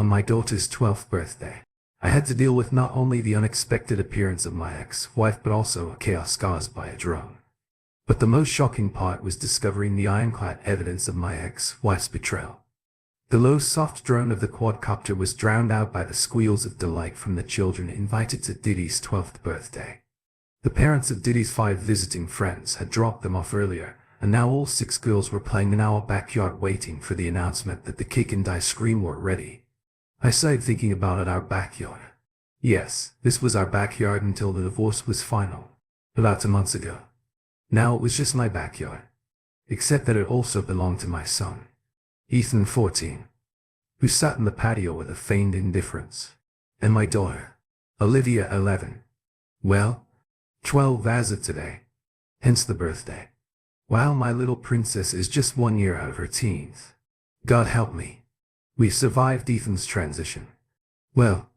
on my daughter's 12th birthday. I had to deal with not only the unexpected appearance of my ex-wife but also a chaos caused by a drone. But the most shocking part was discovering the ironclad evidence of my ex-wife's betrayal. The low, soft drone of the quadcopter was drowned out by the squeals of delight from the children invited to Diddy's 12th birthday. The parents of Diddy's 5 visiting friends had dropped them off earlier, and now all 6 girls were playing in our backyard waiting for the announcement that the cake and ice cream were ready. I sighed thinking about our backyard. Yes, this was our backyard until the divorce was final, about 2 months ago. Now it was just my backyard, except that it also belonged to my son, Ethan 14, who sat in the patio with a feigned indifference, and my daughter, Olivia 11, well, 12 as of today, hence the birthday. While my little princess is just 1 year out of her teens. God help me. We've survived Ethan's transition. Well,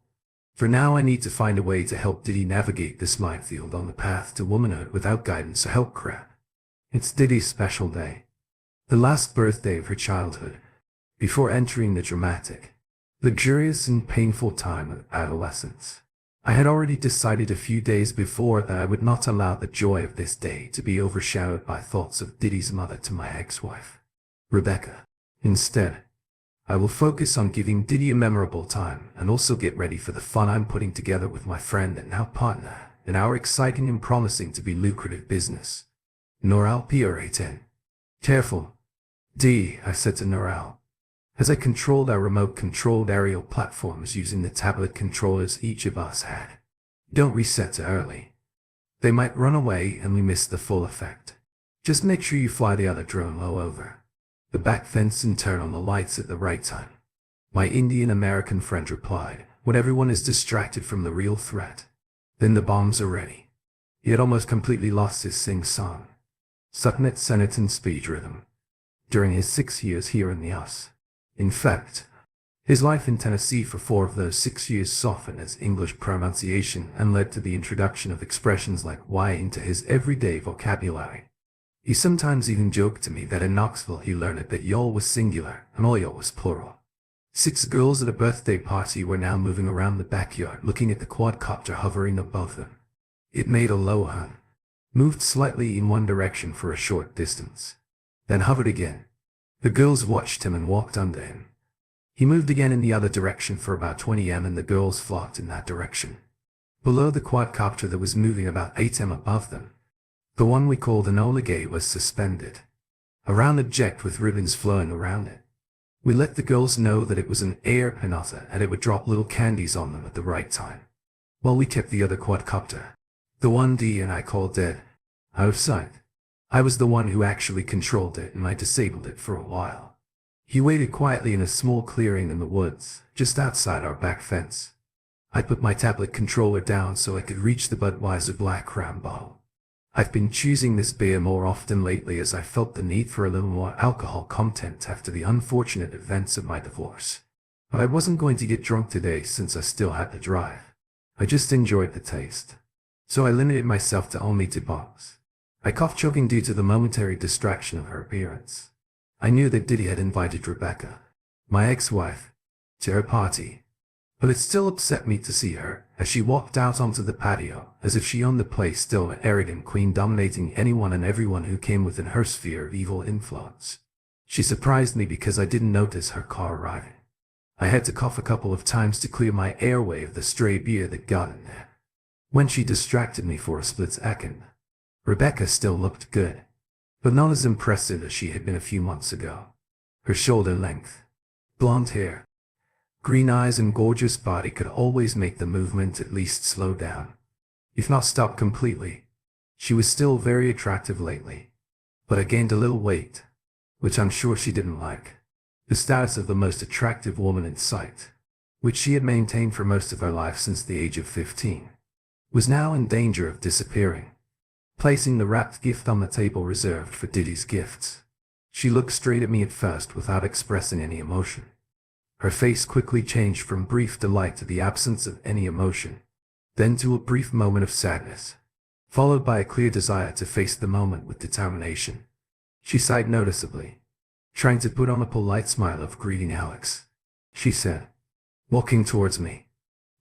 for now I need to find a way to help Diddy navigate this minefield on the path to womanhood without guidance or help crap. It's Diddy's special day. The last birthday of her childhood, before entering the dramatic, luxurious and painful time of adolescence. I had already decided a few days before that I would not allow the joy of this day to be overshadowed by thoughts of Diddy's mother to my ex-wife, Rebecca. Instead, I will focus on giving Diddy a memorable time and also get ready for the fun I'm putting together with my friend and now partner in our exciting and promising to be lucrative business. Noral P-R-A-10. Careful, D, I said to Noral, as I controlled our remote-controlled aerial platforms using the tablet controllers each of us had. Don't reset too early. They might run away and we miss the full effect. Just make sure you fly the other drone low over the back fence and turn on the lights at the right time. My Indian-American friend replied, when everyone is distracted from the real threat. Then the bombs are ready. He had almost completely lost his sing-song, Sutnet Senaton speech rhythm during his 6 years here in the US. In fact, his life in Tennessee for 4 of those 6 years softened his English pronunciation and led to the introduction of expressions like why into his everyday vocabulary. He sometimes even joked to me that in Knoxville he learned that y'all was singular and all y'all was plural. 6 girls at a birthday party were now moving around the backyard looking at the quadcopter hovering above them. It made a low hum, moved slightly in one direction for a short distance, then hovered again. The girls watched him and walked under him. He moved again in the other direction for about 20 m and the girls flocked in that direction. Below the quadcopter that was moving about 8 m above them, the one we called an Oligay was suspended, a round object with ribbons flowing around it. We let the girls know that it was an air pinata and it would drop little candies on them at the right time, while we kept the other quadcopter, the one D and I called dead, out of sight. I was the one who actually controlled it and I disabled it for a while. He waited quietly in a small clearing in the woods, just outside our back fence. I put my tablet controller down so I could reach the Budweiser Black Ram bottle. I've been choosing this beer more often lately as I felt the need for a little more alcohol content after the unfortunate events of my divorce. But I wasn't going to get drunk today since I still had to drive. I just enjoyed the taste. So I limited myself to only 2 bottles. I coughed choking due to the momentary distraction of her appearance. I knew that Diddy had invited Rebecca, my ex-wife, to her party, but it still upset me to see her as she walked out onto the patio as if she owned the place, still an arrogant queen dominating anyone and everyone who came within her sphere of evil influence. She surprised me because I didn't notice her car arriving. I had to cough a couple of times to clear my airway of the stray beer that got in there. When she distracted me for a split second, Rebecca still looked good, but not as impressive as she had been a few months ago. Her shoulder length, blonde hair, green eyes and gorgeous body could always make the movement at least slow down, if not stop completely. She was still very attractive lately, but I gained a little weight, which I'm sure she didn't like. The status of the most attractive woman in sight, which she had maintained for most of her life since the age of 15, was now in danger of disappearing. Placing the wrapped gift on the table reserved for Diddy's gifts, she looked straight at me at first without expressing any emotion. Her face quickly changed from brief delight to the absence of any emotion, then to a brief moment of sadness, followed by a clear desire to face the moment with determination. She sighed noticeably, trying to put on a polite smile of greeting. Alex, she said, walking towards me.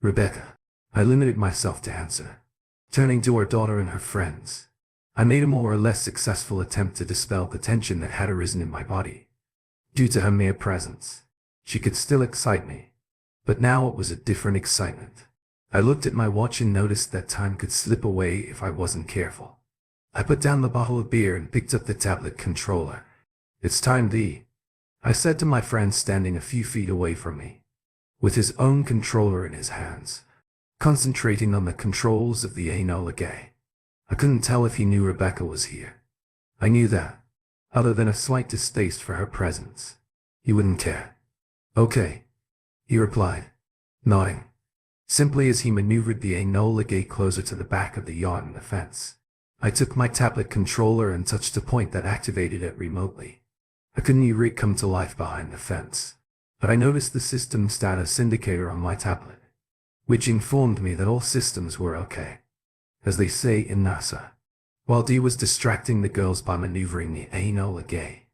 Rebecca. I limited myself to answer. Turning to her daughter and her friends, I made a more or less successful attempt to dispel the tension that had arisen in my body. Due to her mere presence, she could still excite me, but now it was a different excitement. I looked at my watch and noticed that time could slip away if I wasn't careful. I put down the bottle of beer and picked up the tablet controller. It's time, I said to my friend standing a few feet away from me, with his own controller in his hands, concentrating on the controls of the Enola Gay. I couldn't tell if he knew Rebecca was here. I knew that, other than a slight distaste for her presence, he wouldn't care. Okay, he replied, nodding, simply as he maneuvered the Enola Gay closer to the back of the yard and the fence. I took my tablet controller and touched a point that activated it remotely. I couldn't hear it come to life behind the fence, but I noticed the system status indicator on my tablet, which informed me that all systems were okay, as they say in NASA. While Dee was distracting the girls by maneuvering the Enola Gay,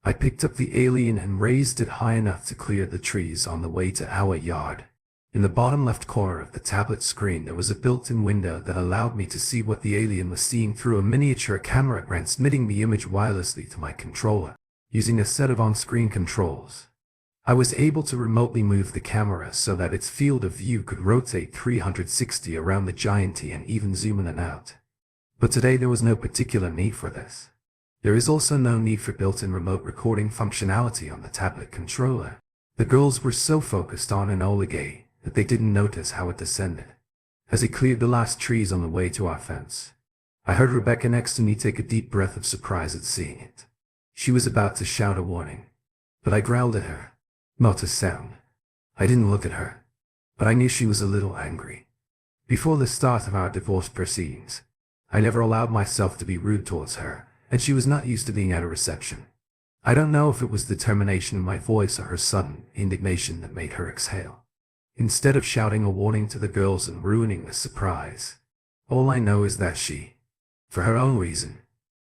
I picked up the alien and raised it high enough to clear the trees on the way to our yard. In the bottom left corner of the tablet screen there was a built-in window that allowed me to see what the alien was seeing through a miniature camera, transmitting the image wirelessly to my controller, using a set of on-screen controls. I was able to remotely move the camera so that its field of view could rotate 360 around the gianty and even zoom in and out. But today there was no particular need for this. There is also no need for built-in remote recording functionality on the tablet controller. The girls were so focused on Enola Gay that they didn't notice how it descended. As it cleared the last trees on the way to our fence, I heard Rebecca next to me take a deep breath of surprise at seeing it. She was about to shout a warning, but I growled at her. Not a sound. I didn't look at her, but I knew she was a little angry. Before the start of our divorce proceedings, I never allowed myself to be rude towards her, and she was not used to being at a reception. I don't know if it was the determination in my voice or her sudden indignation that made her exhale. Instead of shouting a warning to the girls and ruining the surprise, all I know is that she, for her own reason,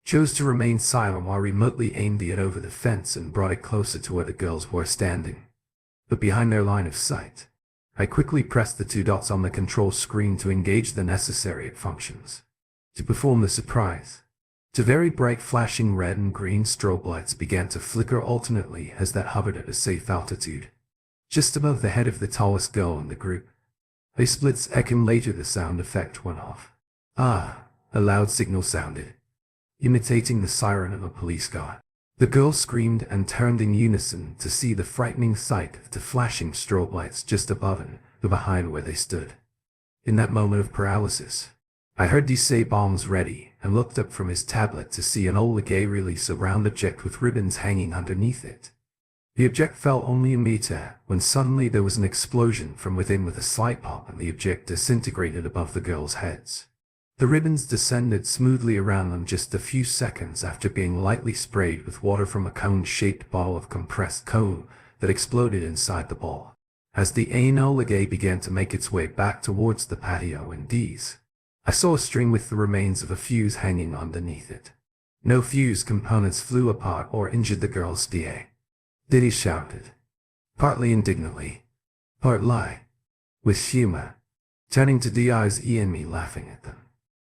chose to remain silent while remotely aimed it over the fence and brought it closer to where the girls were standing, but behind their line of sight. I quickly pressed the two dots on the control screen to engage the necessary functions to perform the surprise. Two very bright flashing red and green strobe lights began to flicker alternately as that hovered at a safe altitude, just above the head of the tallest girl in the group. A split second later the sound effect went off. Ah, a loud signal sounded, imitating the siren of a police car. The girl screamed and turned in unison to see the frightening sight of the flashing strobe lights just above and behind where they stood. In that moment of paralysis, I heard Dee say bombs ready and looked up from his tablet to see Enola Gay release a round object with ribbons hanging underneath it. The object fell only a meter when suddenly there was an explosion from within with a slight pop and the object disintegrated above the girls' heads. The ribbons descended smoothly around them just a few seconds after being lightly sprayed with water from a cone-shaped ball of compressed coal that exploded inside the ball. As the Enola Gay began to make its way back towards the patio and Dee's, I saw a string with the remains of a fuse hanging underneath it. No fuse components flew apart or injured the girls' DA. Diddy shouted, partly indignantly, partly with humor, turning to Di's and me laughing at them.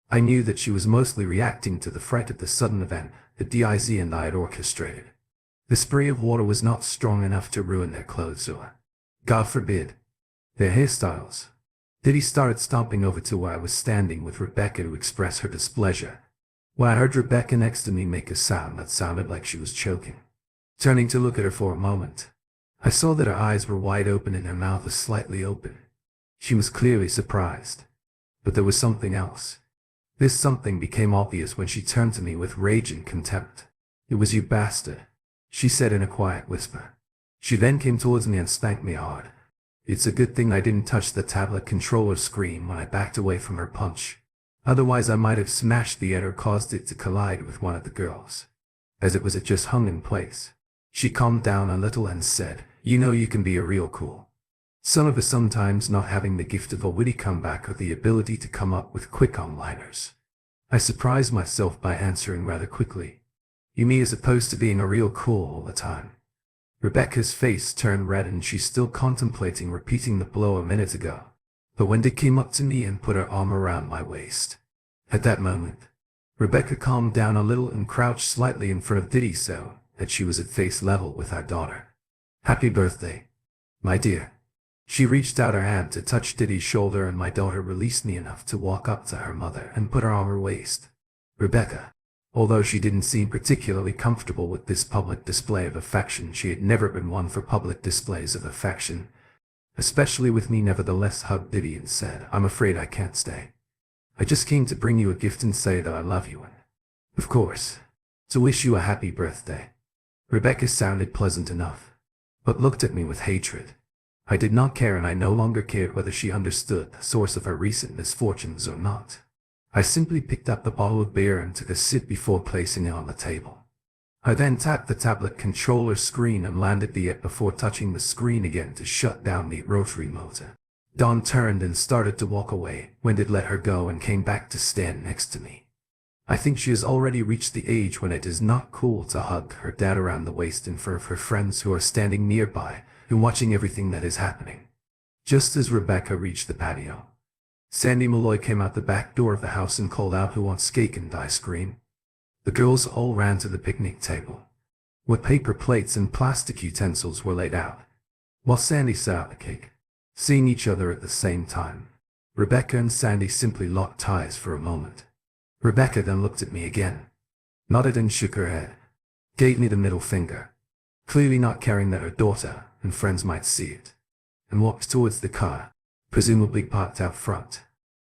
I knew that she was mostly reacting to the fright of the sudden event that Diz and I had orchestrated. The spray of water was not strong enough to ruin their clothes or, God forbid, their hairstyles. Diddy started stomping over to where I was standing with Rebecca to express her displeasure, when I heard Rebecca next to me make a sound that sounded like she was choking. Turning to look at her for a moment, I saw that her eyes were wide open and her mouth was slightly open. She was clearly surprised, but there was something else. This something became obvious when she turned to me with rage and contempt. "It was you bastard," she said in a quiet whisper. She then came towards me and spanked me hard. It's a good thing I didn't touch the tablet controller screen when I backed away from her punch. Otherwise I might have smashed it or caused it to collide with one of the girls. As it was, it just hung in place. She calmed down a little and said, "You know you can be a real cool. Some of us sometimes not having the gift of a witty comeback or the ability to come up with quick one-liners." I surprised myself by answering rather quickly, "You mean as opposed to being a real cool all the time?" Rebecca's face turned red and she's still contemplating repeating the blow a minute ago. But Wendy came up to me and put her arm around my waist. At that moment, Rebecca calmed down a little and crouched slightly in front of Diddy so that she was at face level with our daughter. "Happy birthday, my dear." She reached out her hand to touch Diddy's shoulder and my daughter released me enough to walk up to her mother and put her on her waist. Rebecca, although she didn't seem particularly comfortable with this public display of affection, she had never been one for public displays of affection, especially with me, nevertheless hugged Diddy and said, "I'm afraid I can't stay. I just came to bring you a gift and say that I love you and, of course, to wish you a happy birthday." Rebecca sounded pleasant enough, but looked at me with hatred. I did not care, and I no longer cared whether she understood the source of her recent misfortunes or not. I simply picked up the bottle of beer and took a sip before placing it on the table. I then tapped the tablet controller screen and landed the app before touching the screen again to shut down the rotary motor. Dawn turned and started to walk away when Did let her go and came back to stand next to me. I think she has already reached the age when it is not cool to hug her dad around the waist in front of her friends who are standing nearby and watching everything that is happening. Just as Rebecca reached the patio, Sandy Malloy came out the back door of the house and called out, "Who wants cake and ice cream?" The girls all ran to the picnic table, where paper plates and plastic utensils were laid out, while Sandy set out the cake. Seeing each other at the same time, Rebecca and Sandy simply locked eyes for a moment. Rebecca then looked at me again, nodded and shook her head, gave me the middle finger, clearly not caring that her daughter and friends might see it, and walked towards the car, presumably parked out front.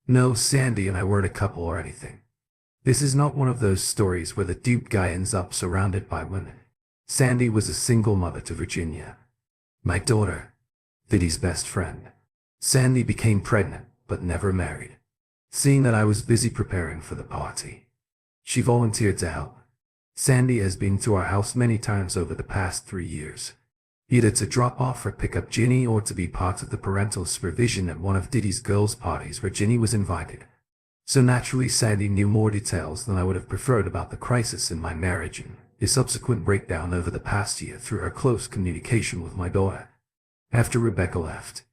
No, Sandy and I weren't a couple or anything. This is not one of those stories where the duped guy ends up surrounded by women. Sandy was a single mother to Virginia, my daughter, Diddy's best friend. Sandy became pregnant, but never married. Seeing that I was busy preparing for the party, she volunteered to help. Sandy has been to our house many times over the past 3 years, either to drop off or pick up Ginny or to be part of the parental supervision at one of Diddy's girls' parties where Ginny was invited. So naturally Sandy knew more details than I would have preferred about the crisis in my marriage and the subsequent breakdown over the past year through her close communication with my daughter. After Rebecca left,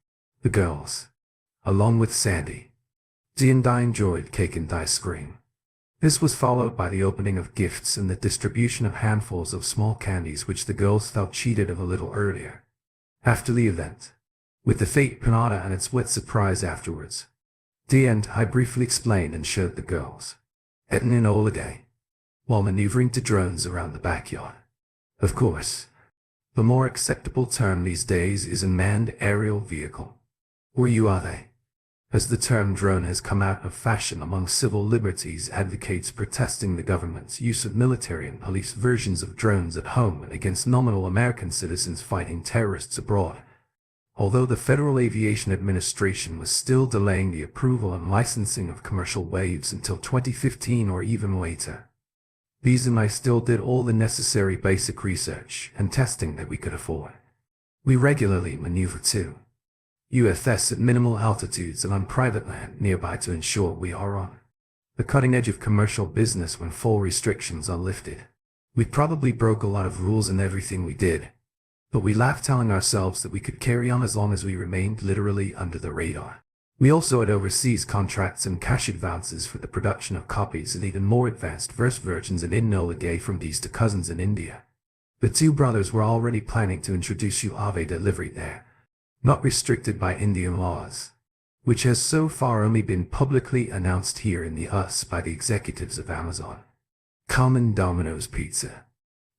the girls, along with Sandy, Dee and I enjoyed cake and ice cream. This was followed by the opening of gifts and the distribution of handfuls of small candies which the girls felt cheated of a little earlier. After the event, with the fake pinata and its wet surprise afterwards, Dee and I briefly explained and showed the girls an Enola Day, while maneuvering to drones around the backyard. Of course, the more acceptable term these days is a manned aerial vehicle, or UAV, as the term drone has come out of fashion among civil liberties advocates protesting the government's use of military and police versions of drones at home and against nominal American citizens fighting terrorists abroad. Although the Federal Aviation Administration was still delaying the approval and licensing of commercial waves until 2015 or even later, Bees and I still did all the necessary basic research and testing that we could afford. We regularly maneuver to UFS at minimal altitudes and on private land nearby to ensure we are on the cutting edge of commercial business when full restrictions are lifted. We probably broke a lot of rules in everything we did, but we laughed telling ourselves that we could carry on as long as we remained literally under the radar. We also had overseas contracts and cash advances for the production of copies and even more advanced verse versions in Enola Gay from these to cousins in India. The two brothers were already planning to introduce UAV delivery there, not restricted by Indian laws, which has so far only been publicly announced here in the US by the executives of Amazon, Common Domino's Pizza.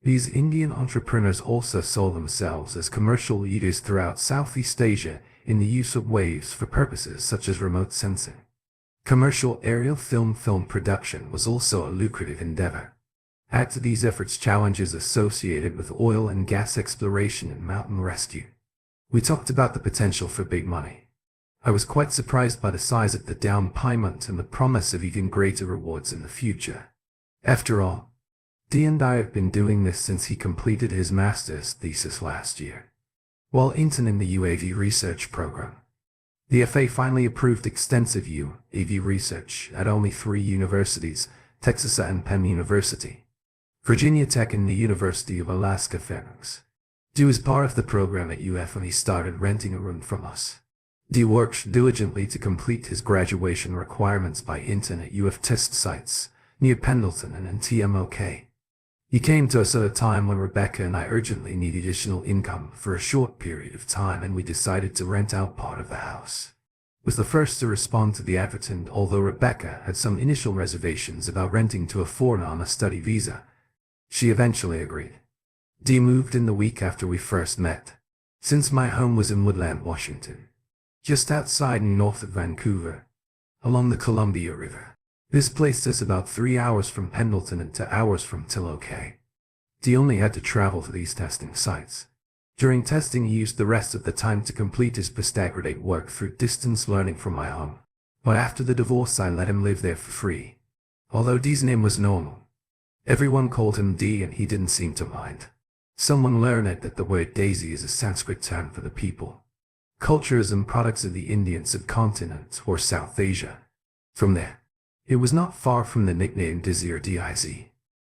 These Indian entrepreneurs also saw themselves as commercial leaders throughout Southeast Asia in the use of waves for purposes such as remote sensing. Commercial aerial film production was also a lucrative endeavor. Add to these efforts challenges associated with oil and gas exploration and mountain rescue. We talked about the potential for big money. I was quite surprised by the size of the down payment and the promise of even greater rewards in the future. After all, Dee and I have been doing this since he completed his master's thesis last year, while intern in the UAV research program. The FA finally approved extensive UAV research at only 3 universities, Texas A&M University, Virginia Tech and the University of Alaska Fairbanks. Dee was part of the program at UF and he started renting a room from us. Dee worked diligently to complete his graduation requirements by intern at UF test sites near Pendleton and NTMOK. He came to us at a time when Rebecca and I urgently needed additional income for a short period of time, and we decided to rent out part of the house. Was the first to respond to the advertisement, although Rebecca had some initial reservations about renting to a foreigner on a study visa. She eventually agreed. Dee moved in the week after we first met. Since my home was in Woodland, Washington, just outside and north of Vancouver, along the Columbia River. This placed us about 3 hours from Pendleton and 2 hours from Tilokay. Dee only had to travel to these testing sites. During testing, he used the rest of the time to complete his postgraduate work through distance learning from my home. But after the divorce, I let him live there for free. Although Dee's name was normal, everyone called him Dee and he didn't seem to mind. Someone learned that the word daisy is a Sanskrit term for the people, cultures and products of the Indian subcontinent or South Asia. From there, it was not far from the nickname Dizzy or Diz.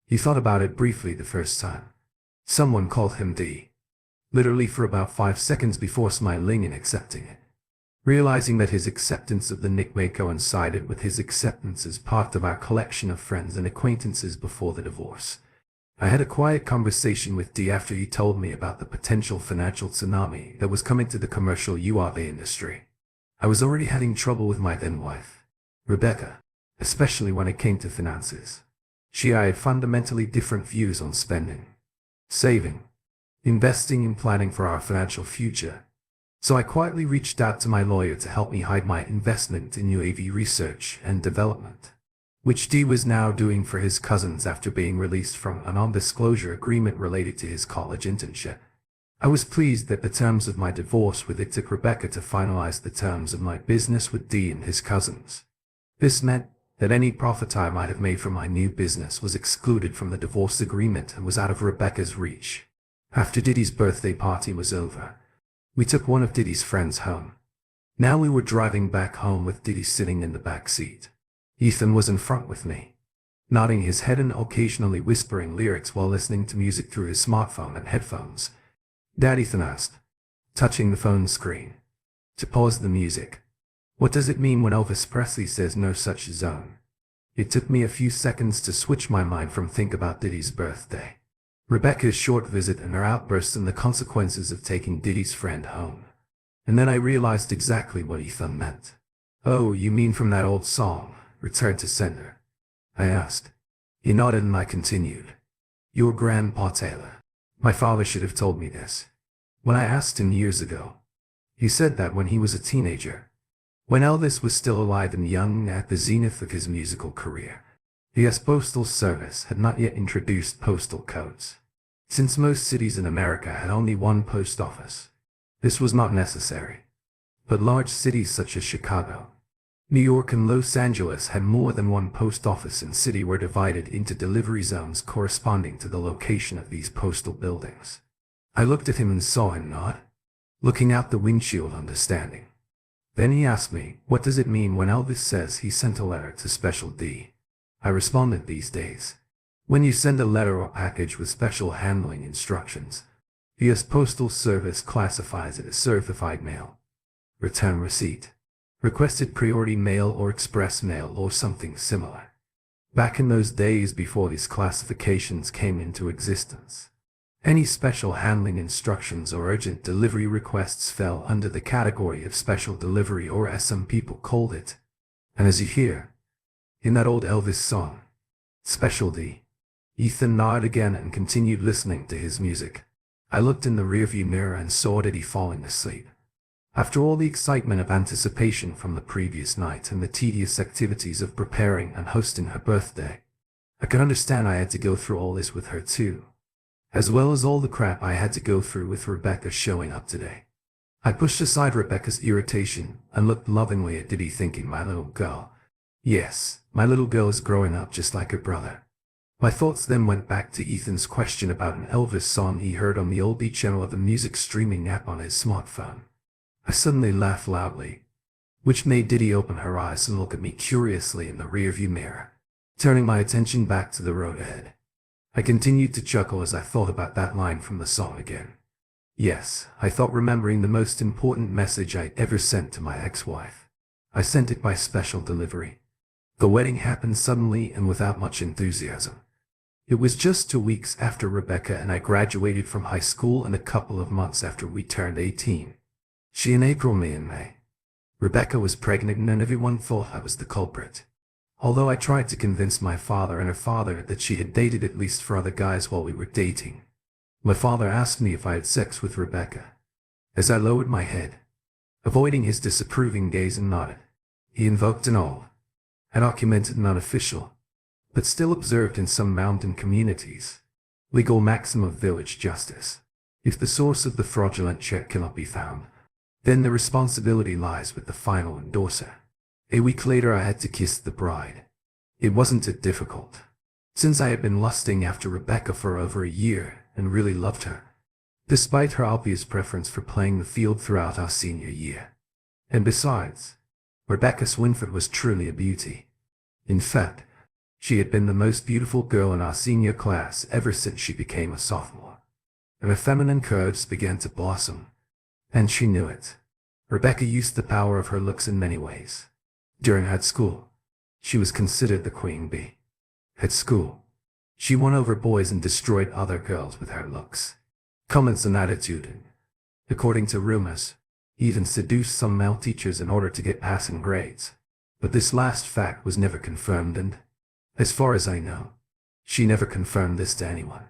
He thought about it briefly the first time someone called him Dee, literally for about 5 seconds before smiling and accepting it. Realizing that his acceptance of the nickname coincided with his acceptance as part of our collection of friends and acquaintances before the divorce, I had a quiet conversation with Dee after he told me about the potential financial tsunami that was coming to the commercial URV industry. I was already having trouble with my then wife, Rebecca, especially when it came to finances. She and I had fundamentally different views on spending, saving, investing and planning for our financial future. So I quietly reached out to my lawyer to help me hide my investment in UAV research and development, which Dee was now doing for his cousins after being released from a non-disclosure agreement related to his college internship. I was pleased that the terms of my divorce with it took Rebecca to finalize the terms of my business with Dee and his cousins. This meant that any profit I might have made from my new business was excluded from the divorce agreement and was out of Rebecca's reach. After Diddy's birthday party was over, we took one of Diddy's friends home. Now we were driving back home with Diddy sitting in the back seat. Ethan was in front with me, nodding his head and occasionally whispering lyrics while listening to music through his smartphone and headphones. Dad, Ethan asked, touching the phone screen, to pause the music. What does it mean when Elvis Presley says no such zone? It took me a few seconds to switch my mind from think about Diddy's birthday, Rebecca's short visit and her outburst, and the consequences of taking Diddy's friend home. And then I realized exactly what Ethan meant. Oh, you mean from that old song, Return to Sender? I asked. He nodded and I continued. Your grandpa Taylor. My father should have told me this when I asked him years ago. He said that when he was a teenager, when Elvis was still alive and young at the zenith of his musical career, the U.S. Postal Service had not yet introduced postal codes. Since most cities in America had only one post office, this was not necessary. But large cities such as Chicago, New York and Los Angeles had more than one post office, and cities were divided into delivery zones corresponding to the location of these postal buildings. I looked at him and saw him nod, looking out the windshield understanding. Then he asked me, what does it mean when Elvis says he sent a letter to Special D? I responded, these days, when you send a letter or package with special handling instructions, the U.S. Postal Service classifies it as certified mail, return receipt, requested priority mail or express mail or something similar. Back in those days before these classifications came into existence, any special handling instructions or urgent delivery requests fell under the category of special delivery, or as some people called it. And as you hear in that old Elvis song, Special D. Ethan nodded again and continued listening to his music. I looked in the rearview mirror and saw Diddy falling asleep. After all the excitement of anticipation from the previous night and the tedious activities of preparing and hosting her birthday, I could understand I had to go through all this with her too, as well as all the crap I had to go through with Rebecca showing up today. I pushed aside Rebecca's irritation and looked lovingly at Diddy, thinking, my little girl. Yes, my little girl is growing up just like her brother. My thoughts then went back to Ethan's question about an Elvis song he heard on the oldie channel of the music streaming app on his smartphone. I suddenly laughed loudly, which made Diddy open her eyes and look at me curiously in the rearview mirror, turning my attention back to the road ahead. I continued to chuckle as I thought about that line from the song again. Yes, I thought, remembering the most important message I'd ever sent to my ex-wife. I sent it by special delivery. The wedding happened suddenly and without much enthusiasm. It was just 2 weeks after Rebecca and I graduated from high school and a couple of months after we turned 18. She in April, me in May. Rebecca was pregnant and everyone thought I was the culprit. Although I tried to convince my father and her father that she had dated at least 4 other guys while we were dating. My father asked me if I had sex with Rebecca. As I lowered my head, avoiding his disapproving gaze, and nodded, he invoked an oath, documented and unofficial, but still observed in some mountain communities, legal maxim of village justice. If the source of the fraudulent check cannot be found, then the responsibility lies with the final endorser. A week later I had to kiss the bride. It wasn't that difficult, since I had been lusting after Rebecca for over a year and really loved her, despite her obvious preference for playing the field throughout our senior year. And besides, Rebecca Swinford was truly a beauty. In fact, she had been the most beautiful girl in our senior class ever since she became a sophomore. And her feminine curves began to blossom, and she knew it. Rebecca used the power of her looks in many ways. During high school, she was considered the queen bee. At school, she won over boys and destroyed other girls with her looks, comments and attitude, and, according to rumors, even seduced some male teachers in order to get passing grades. But this last fact was never confirmed and, as far as I know, she never confirmed this to anyone.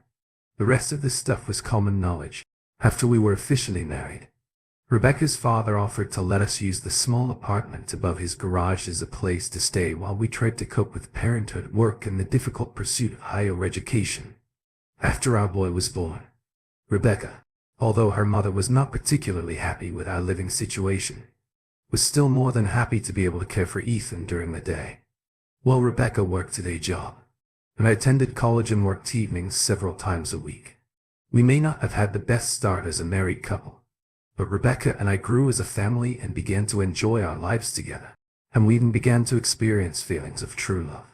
The rest of this stuff was common knowledge. After we were officially married, Rebecca's father offered to let us use the small apartment above his garage as a place to stay while we tried to cope with parenthood, work, and the difficult pursuit of higher education. After our boy was born, Rebecca, although her mother was not particularly happy with our living situation, was still more than happy to be able to care for Ethan during the day, while Rebecca worked a day job, and I attended college and worked evenings several times a week. We may not have had the best start as a married couple, but Rebecca and I grew as a family and began to enjoy our lives together, and we even began to experience feelings of true love.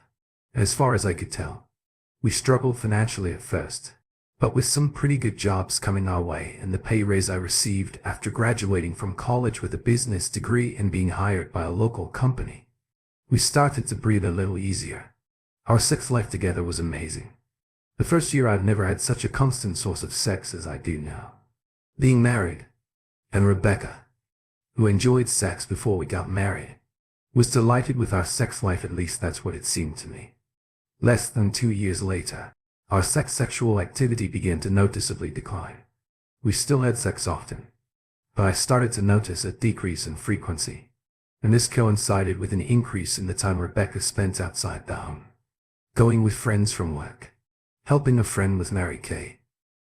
As far as I could tell, we struggled financially at first, but with some pretty good jobs coming our way and the pay raise I received after graduating from college with a business degree and being hired by a local company, we started to breathe a little easier. Our sex life together was amazing. The first year I'd never had such a constant source of sex as I do now. Being married, and Rebecca, who enjoyed sex before we got married, was delighted with our sex life, at least that's what it seemed to me. Less than 2 years later, our sexual activity began to noticeably decline. We still had sex often, but I started to notice a decrease in frequency, and this coincided with an increase in the time Rebecca spent outside the home, going with friends from work, helping a friend with Mary Kay,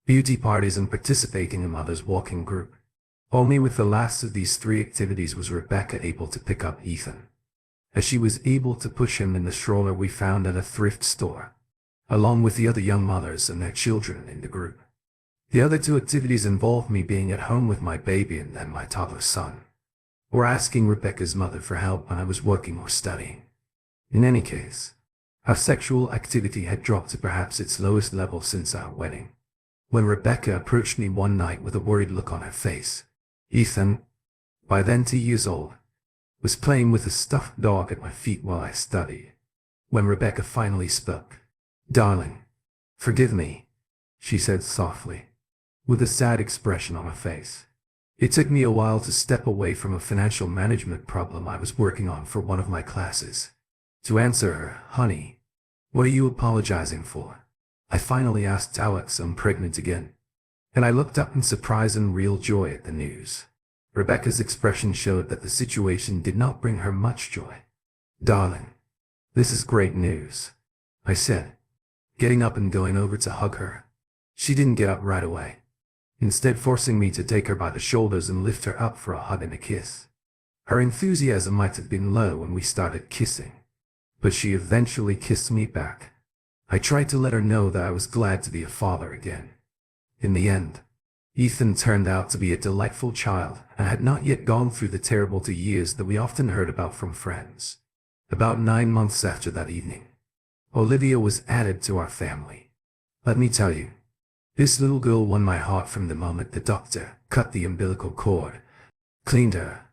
beauty parties, and participating in mother's walking group. Only with the last of these 3 activities was Rebecca able to pick up Ethan, as she was able to push him in the stroller we found at a thrift store, along with the other young mothers and their children in the group. The other 2 activities involved me being at home with my baby and then my toddler son, or asking Rebecca's mother for help when I was working or studying. In any case, our sexual activity had dropped to perhaps its lowest level since our wedding, when Rebecca approached me one night with a worried look on her face. Ethan, by then 2 years old, was playing with a stuffed dog at my feet while I studied. When Rebecca finally spoke, "Darling, forgive me," she said softly, with a sad expression on her face. It took me a while to step away from a financial management problem I was working on for one of my classes, to answer her, "Honey, what are you apologizing for?" I finally asked Alex, "I'm pregnant again." And I looked up in surprise and real joy at the news. Rebecca's expression showed that the situation did not bring her much joy. "Darling, this is great news," I said, getting up and going over to hug her. She didn't get up right away, instead forcing me to take her by the shoulders and lift her up for a hug and a kiss. Her enthusiasm might have been low when we started kissing, but she eventually kissed me back. I tried to let her know that I was glad to be a father again. In the end, Ethan turned out to be a delightful child and had not yet gone through the terrible 2 years that we often heard about from friends. About 9 months after that evening, Olivia was added to our family. Let me tell you, This little girl won my heart from the moment the doctor cut the umbilical cord, cleaned her,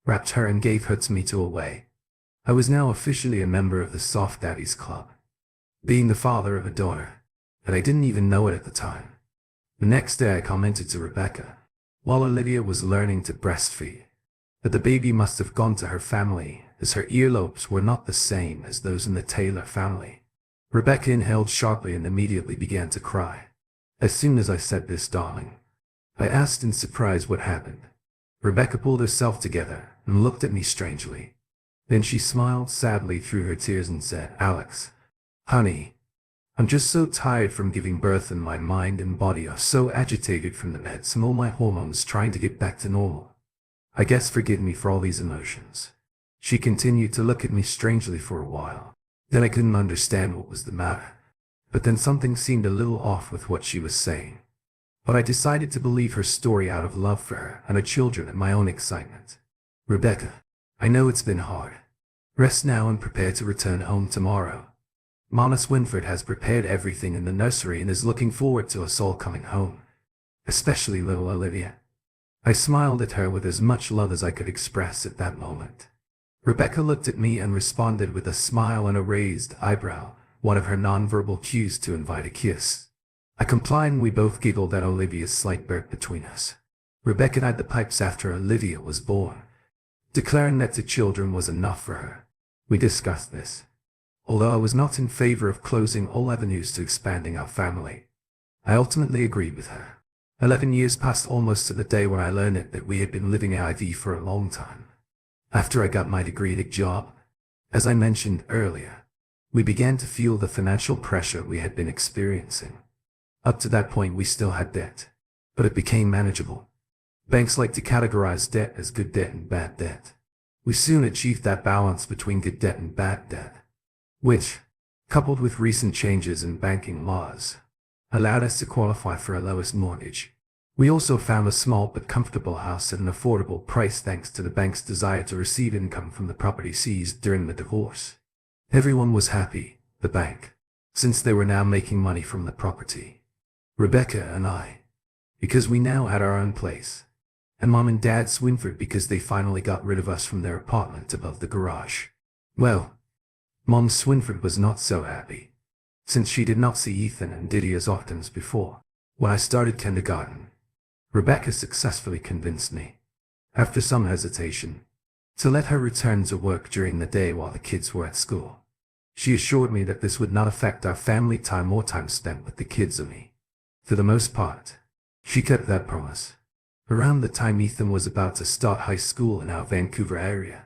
wrapped her and gave her to me to away. I was now officially a member of the Soft Daddies Club, being the father of a daughter, but I didn't even know it at the time. The next day I commented to Rebecca, while Olivia was learning to breastfeed, that the baby must have gone to her family, as her earlobes were not the same as those in the Taylor family. Rebecca inhaled sharply and immediately began to cry. As soon as I said this, darling, I asked in surprise what happened. Rebecca pulled herself together and looked at me strangely. Then she smiled sadly through her tears and said, Alex, honey, I'm just so tired from giving birth and my mind and body are so agitated from the meds and all my hormones trying to get back to normal. I guess forgive me for all these emotions. She continued to look at me strangely for a while. Then I couldn't understand what was the matter. But then something seemed a little off with what she was saying. But I decided to believe her story out of love for her and her children and my own excitement. Rebecca, I know it's been hard. Rest now and prepare to return home tomorrow. Mama Swinford has prepared everything in the nursery and is looking forward to us all coming home. Especially little Olivia. I smiled at her with as much love as I could express at that moment. Rebecca looked at me and responded with a smile and a raised eyebrow, one of her nonverbal cues to invite a kiss. I complied and we both giggled at Olivia's slight burp between us. Rebecca died the pipes after Olivia was born, declaring that 2 children was enough for her. We discussed this. Although I was not in favor of closing all avenues to expanding our family, I ultimately agreed with her. 11 years passed almost to the day when I learned that we had been living IV for a long time. After I got my degreed job, as I mentioned earlier, we began to feel the financial pressure we had been experiencing. Up to that point we still had debt, but it became manageable. Banks like to categorize debt as good debt and bad debt. We soon achieved that balance between good debt and bad debt, which, coupled with recent changes in banking laws, allowed us to qualify for a lowest mortgage. We also found a small but comfortable house at an affordable price thanks to the bank's desire to receive income from the property seized during the divorce. Everyone was happy, the bank, since they were now making money from the property. Rebecca and I, because we now had our own place, and Mom and Dad Swinford because they finally got rid of us from their apartment above the garage. Well, Mom Swinford was not so happy, since she did not see Ethan and Diddy as often as before. When I started kindergarten, Rebecca successfully convinced me, after some hesitation, to let her return to work during the day while the kids were at school. She assured me that this would not affect our family time or time spent with the kids or me. For the most part, she kept that promise. Around the time Ethan was about to start high school in our Vancouver area,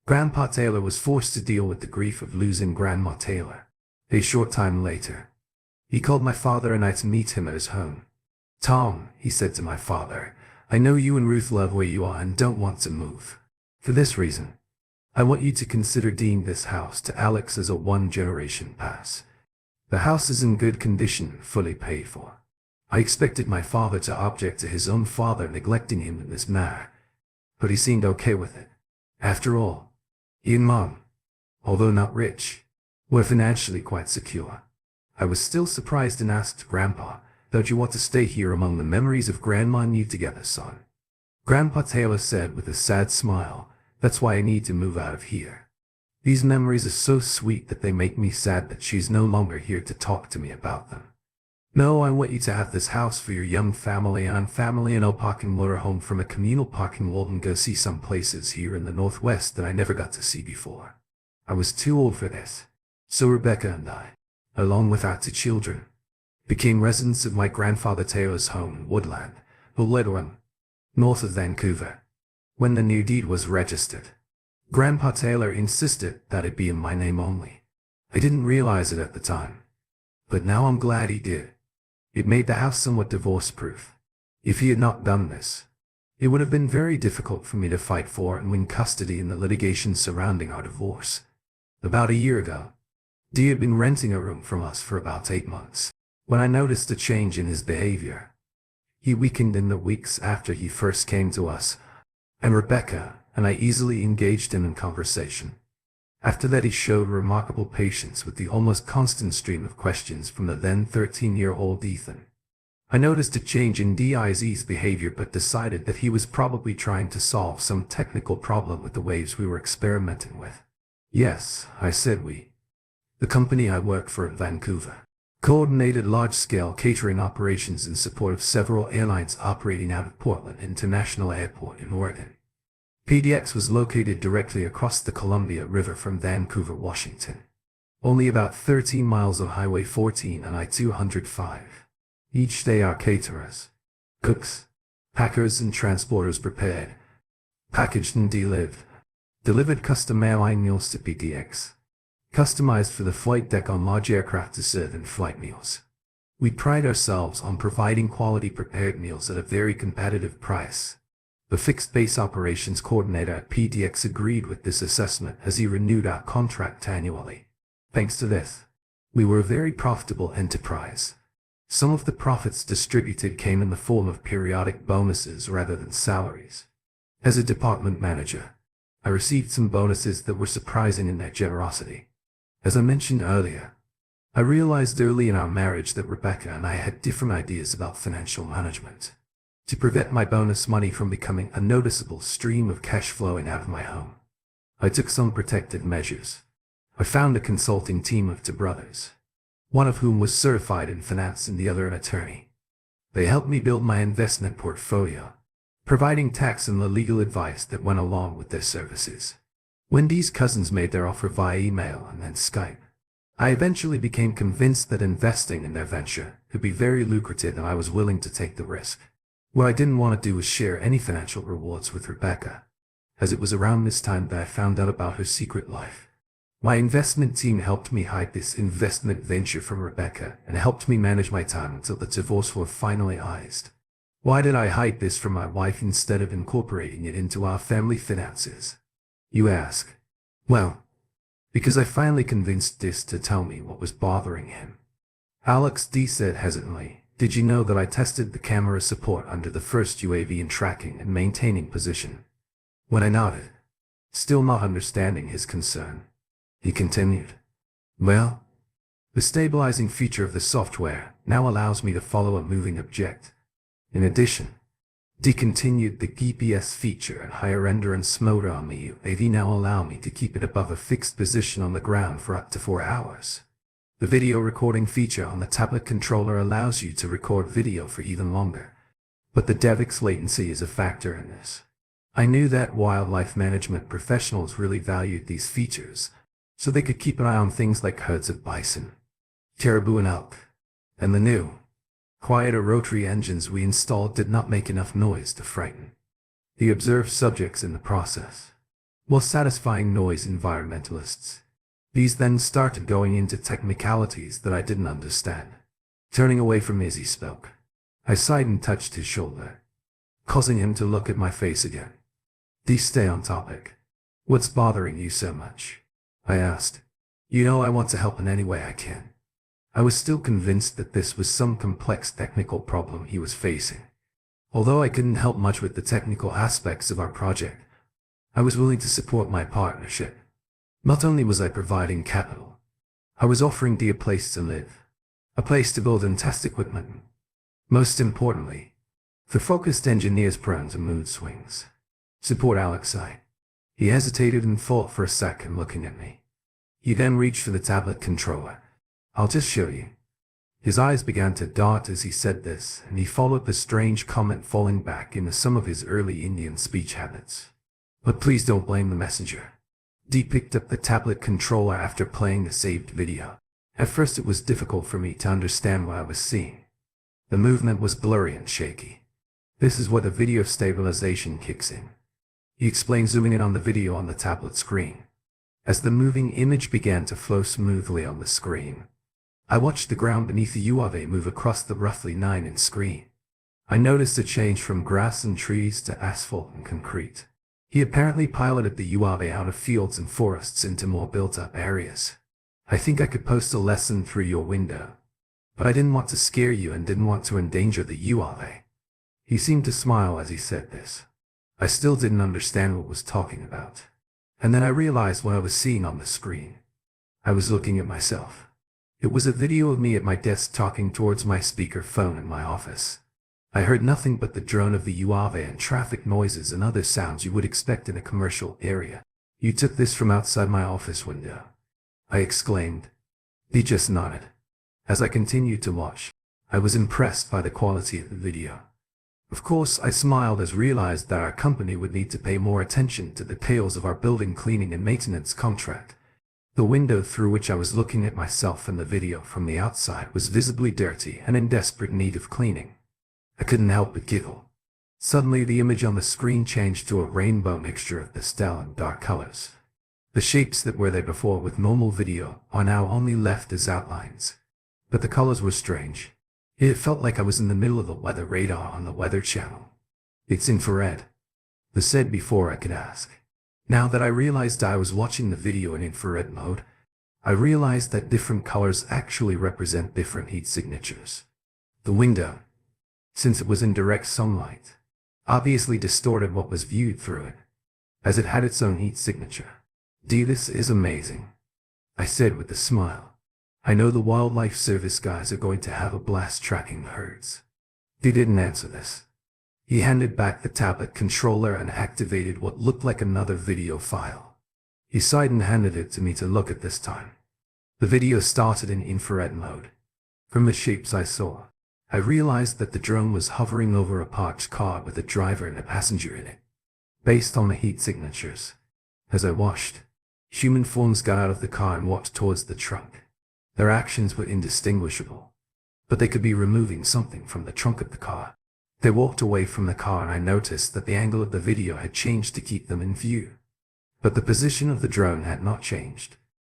Grandpa Taylor was forced to deal with the grief of losing Grandma Taylor. A short time later, he called my father and I to meet him at his home. Tom, he said to my father, I know you and Ruth love where you are and don't want to move. For this reason, I want you to consider deeding this house to Alex as a one-generation pass. The house is in good condition, fully paid for. I expected my father to object to his own father neglecting him in this matter, but he seemed okay with it. After all, he and Mom, although not rich, were financially quite secure. I was still surprised and asked Grandpa, don't you want to stay here among the memories of Grandma and you together, son? Grandpa Taylor said with a sad smile, that's why I need to move out of here. These memories are so sweet that they make me sad that she's no longer here to talk to me about them. No, I want you to have this house for your young family and I'll parking motor home from a communal parking lot and go see some places here in the Northwest that I never got to see before. I was too old for this. So Rebecca and I, along with our 2 children, became residents of my grandfather Taylor's home in Woodland, Bulledwin, north of Vancouver. When the new deed was registered, Grandpa Taylor insisted that it be in my name only. I didn't realize it at the time, but now I'm glad he did. It made the house somewhat divorce-proof. If he had not done this, it would have been very difficult for me to fight for and win custody in the litigation surrounding our divorce. About a year ago, Dee had been renting a room from us for about 8 months, when I noticed a change in his behavior. He weakened in the weeks after he first came to us, and Rebecca and I easily engaged him in conversation. After that he showed remarkable patience with the almost constant stream of questions from the then 13-year-old Ethan. I noticed a change in DIZ's behavior but decided that he was probably trying to solve some technical problem with the waves we were experimenting with. Yes, I said we. The company I worked for in Vancouver coordinated large-scale catering operations in support of several airlines operating out of Portland International Airport in Oregon. PDX was located directly across the Columbia River from Vancouver, Washington. Only about 13 miles of Highway 14 and I-205. Each day our caterers, cooks, packers and transporters prepared, packaged and delivered custom airline meals to PDX, customized for the flight deck on large aircraft to serve in flight meals. We pride ourselves on providing quality prepared meals at a very competitive price. The fixed base operations coordinator at PDX agreed with this assessment as he renewed our contract annually. Thanks to this, we were a very profitable enterprise. Some of the profits distributed came in the form of periodic bonuses rather than salaries. As a department manager, I received some bonuses that were surprising in their generosity. As I mentioned earlier, I realized early in our marriage that Rebecca and I had different ideas about financial management. To prevent my bonus money from becoming a noticeable stream of cash flowing out of my home, I took some protective measures. I found a consulting team of two brothers, one of whom was certified in finance and the other an attorney. They helped me build my investment portfolio, providing tax and legal advice that went along with their services. When these cousins made their offer via email and then Skype, I eventually became convinced that investing in their venture could be very lucrative and I was willing to take the risk. What I didn't want to do was share any financial rewards with Rebecca, as it was around this time that I found out about her secret life. My investment team helped me hide this investment venture from Rebecca and helped me manage my time until the divorce was finalized. Why did I hide this from my wife instead of incorporating it into our family finances? You ask. Well, because I finally convinced Dis to tell me what was bothering him. Alex D said hesitantly, "Did you know that I tested the camera support under the first UAV in tracking and maintaining position?" When I nodded, still not understanding his concern, he continued, "Well, the stabilizing feature of the software now allows me to follow a moving object. In addition, D continued the GPS feature and higher endurance mode on the UAV now allow me to keep it above a fixed position on the ground for up to 4 hours. The video recording feature on the tablet controller allows you to record video for even longer, but the DevX latency is a factor in this. I knew that wildlife management professionals really valued these features, so they could keep an eye on things like herds of bison, caribou and elk, and the new, quieter rotary engines we installed did not make enough noise to frighten the observed subjects in the process, while satisfying noise environmentalists. These then started going into technicalities that I didn't understand. Turning away from as he spoke, I sighed and touched his shoulder, causing him to look at my face again. "These stay on topic. What's bothering you so much?" I asked. "You know I want to help in any way I can." I was still convinced that this was some complex technical problem he was facing. Although I couldn't help much with the technical aspects of our project, I was willing to support my partnership. Not only was I providing capital, I was offering D a place to live, a place to build and test equipment. Most importantly, for focused engineers prone to mood swings. Support Alex I. He hesitated and thought for a second looking at me. He then reached for the tablet controller. "I'll just show you." His eyes began to dart as he said this, and he followed the strange comment falling back into some of his early Indian speech habits. "But please don't blame the messenger." D picked up the tablet controller after playing the saved video. At first it was difficult for me to understand what I was seeing. The movement was blurry and shaky. This is where the video stabilization kicks in. He explained, zooming in on the video on the tablet screen. As the moving image began to flow smoothly on the screen, I watched the ground beneath the UAV move across the roughly 9-inch screen. I noticed a change from grass and trees to asphalt and concrete. He apparently piloted the UAV out of fields and forests into more built-up areas. "I think I could post a lesson through your window, but I didn't want to scare you and didn't want to endanger the UAV." He seemed to smile as he said this. I still didn't understand what was talking about. And then I realized what I was seeing on the screen. I was looking at myself. It was a video of me at my desk talking towards my speaker phone in my office. I heard nothing but the drone of the UAV and traffic noises and other sounds you would expect in a commercial area. "You took this from outside my office window?" I exclaimed. He just nodded. As I continued to watch, I was impressed by the quality of the video. Of course, I smiled as realized that our company would need to pay more attention to the details of our building cleaning and maintenance contract. The window through which I was looking at myself in the video from the outside was visibly dirty and in desperate need of cleaning. I couldn't help but giggle. Suddenly the image on the screen changed to a rainbow mixture of pastel and dark colors. The shapes that were there before with normal video are now only left as outlines. But the colors were strange. It felt like I was in the middle of the weather radar on the Weather Channel. "It's infrared," they said before I could ask. Now that I realized I was watching the video in infrared mode, I realized that different colors actually represent different heat signatures. The window, since it was in direct sunlight, obviously distorted what was viewed through it, as it had its own heat signature. "This is amazing," I said with a smile. "I know the Wildlife Service guys are going to have a blast tracking the herds." He didn't answer this. He handed back the tablet controller and activated what looked like another video file. He sighed and handed it to me to look at this time. The video started in infrared mode. From the shapes I saw, I realized that the drone was hovering over a parked car with a driver and a passenger in it. Based on the heat signatures, as I watched, human forms got out of the car and walked towards the trunk. Their actions were indistinguishable, but they could be removing something from the trunk of the car. They walked away from the car and I noticed that the angle of the video had changed to keep them in view. But the position of the drone had not changed.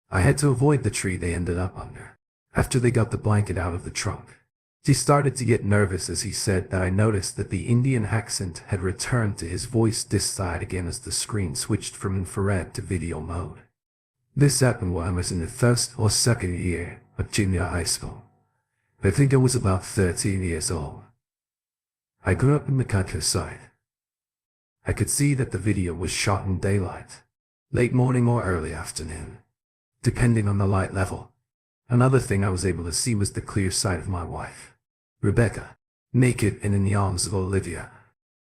I had to avoid the tree they ended up under. After they got the blanket out of the trunk, he started to get nervous as he said that I noticed that the Indian accent had returned to his voice this side again as the screen switched from infrared to video mode. This happened while I was in the first or second year of junior high school. I think I was about 13 years old. I grew up in the countryside. I could see that the video was shot in daylight, late morning or early afternoon, depending on the light level. Another thing I was able to see was the clear side of my wife, Rebecca, naked and in the arms of Olivia.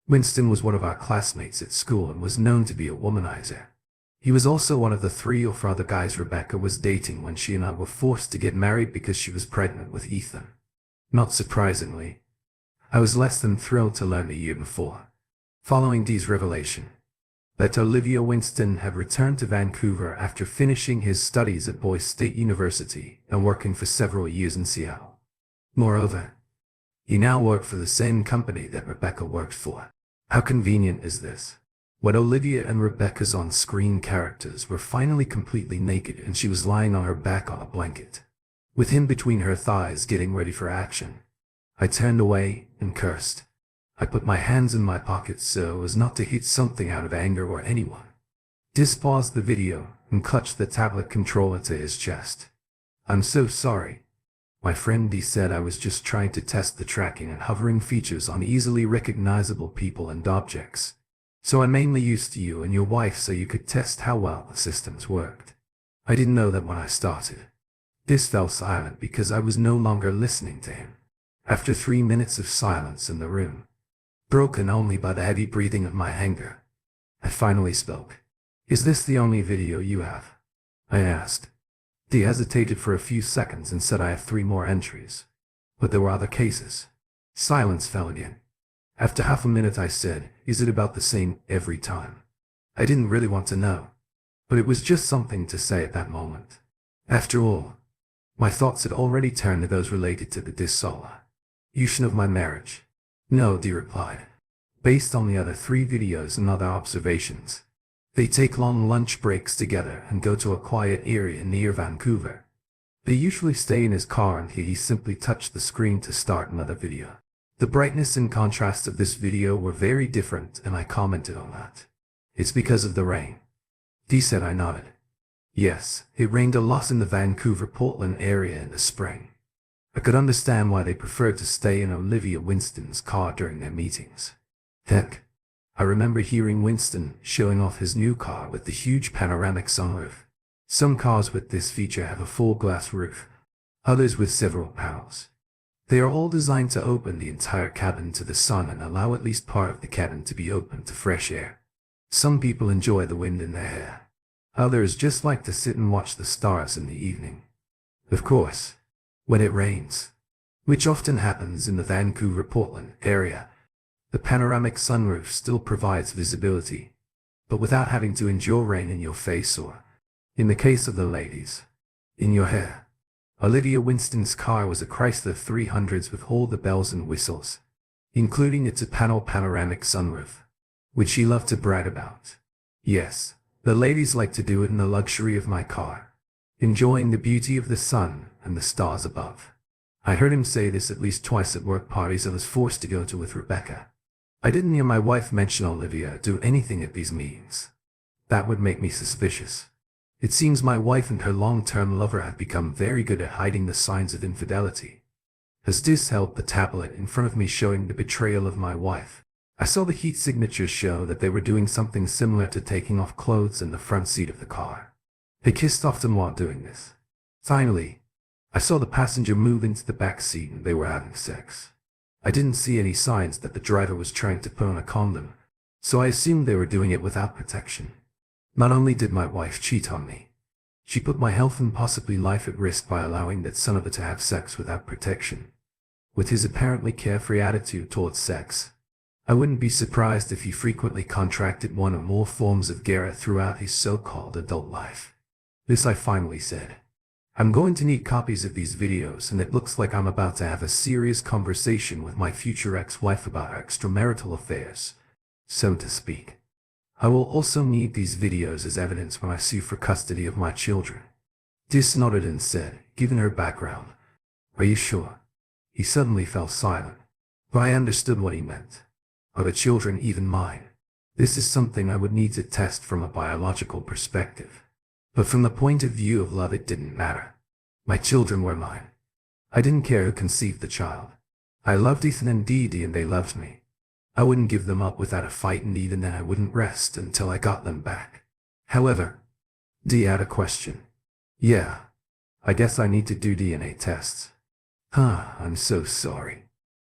Winston was one of our classmates at school and was known to be a womanizer. He was also one of the 3 or 4 other guys Rebecca was dating when she and I were forced to get married because she was pregnant with Ethan. Not surprisingly, I was less than thrilled to learn the year before, following Dee's revelation, that Olivia Winston had returned to Vancouver after finishing his studies at Boise State University and working for several years in Seattle. Moreover, he now worked for the same company that Rebecca worked for. How convenient is this? When Olivia and Rebecca's on-screen characters were finally completely naked and she was lying on her back on a blanket, with him between her thighs getting ready for action, I turned away and cursed. I put my hands in my pockets so as not to hit something out of anger or anyone. Dis paused the video and clutched the tablet controller to his chest. "I'm so sorry." My friend D said I was just trying to test the tracking and hovering features on easily recognizable people and objects. So I mainly used you and your wife so you could test how well the systems worked. I didn't know that when I started. Dis fell silent because I was no longer listening to him. After 3 minutes of silence in the room, broken only by the heavy breathing of my anger, I finally spoke. "Is this the only video you have?" I asked. He hesitated for a few seconds and said I have 3 more entries. But there were other cases. Silence fell again. After half a minute I said, "Is it about the same every time?" I didn't really want to know, but it was just something to say at that moment. After all, my thoughts had already turned to those related to the dissolution of my marriage. "No," Dee replied. "Based on the other 3 videos and other observations, they take long lunch breaks together and go to a quiet area near Vancouver. They usually stay in his car and he simply touched the screen to start another video. The brightness and contrast of this video were very different and I commented on that. It's because of the rain." Dee said. I nodded. Yes, it rained a lot in the Vancouver-Portland area in the spring. I could understand why they preferred to stay in Olivia Winston's car during their meetings. Heck, I remember hearing Winston showing off his new car with the huge panoramic sunroof. Some cars with this feature have a full glass roof, others with several panels. They are all designed to open the entire cabin to the sun and allow at least part of the cabin to be open to fresh air. Some people enjoy the wind in their hair. Others just like to sit and watch the stars in the evening. Of course, when it rains, which often happens in the Vancouver-Portland area, the panoramic sunroof still provides visibility, but without having to endure rain in your face or, in the case of the ladies, in your hair. Olivia Winston's car was a Chrysler 300s with all the bells and whistles, including its panel panoramic sunroof, which she loved to brag about. Yes, the ladies like to do it in the luxury of my car, enjoying the beauty of the sun and the stars above. I heard him say this at least twice at work parties I was forced to go to with Rebecca. I didn't hear my wife mention Olivia do anything at these meetings. That would make me suspicious. It seems my wife and her long-term lover have become very good at hiding the signs of infidelity. As this held the tablet in front of me showing the betrayal of my wife, I saw the heat signatures show that they were doing something similar to taking off clothes in the front seat of the car. They kissed often while doing this. Finally, I saw the passenger move into the back seat and they were having sex. I didn't see any signs that the driver was trying to put on a condom, so I assumed they were doing it without protection. Not only did my wife cheat on me, she put my health and possibly life at risk by allowing that son of a to have sex without protection. With his apparently carefree attitude towards sex, I wouldn't be surprised if he frequently contracted one or more forms of Garrett throughout his so-called adult life. This I finally said. I'm going to need copies of these videos, and it looks like I'm about to have a serious conversation with my future ex-wife about our extramarital affairs, so to speak. I will also need these videos as evidence when I sue for custody of my children. Dis nodded and said, given her background, "Are you sure?" He suddenly fell silent, but I understood what he meant. Are the children even mine? This is something I would need to test from a biological perspective. But from the point of view of love, it didn't matter. My children were mine. I didn't care who conceived the child. I loved Ethan and Dee Dee and they loved me. I wouldn't give them up without a fight, and even then I wouldn't rest until I got them back. However, Dee had a question. Yeah, I guess I need to do DNA tests. I'm so sorry,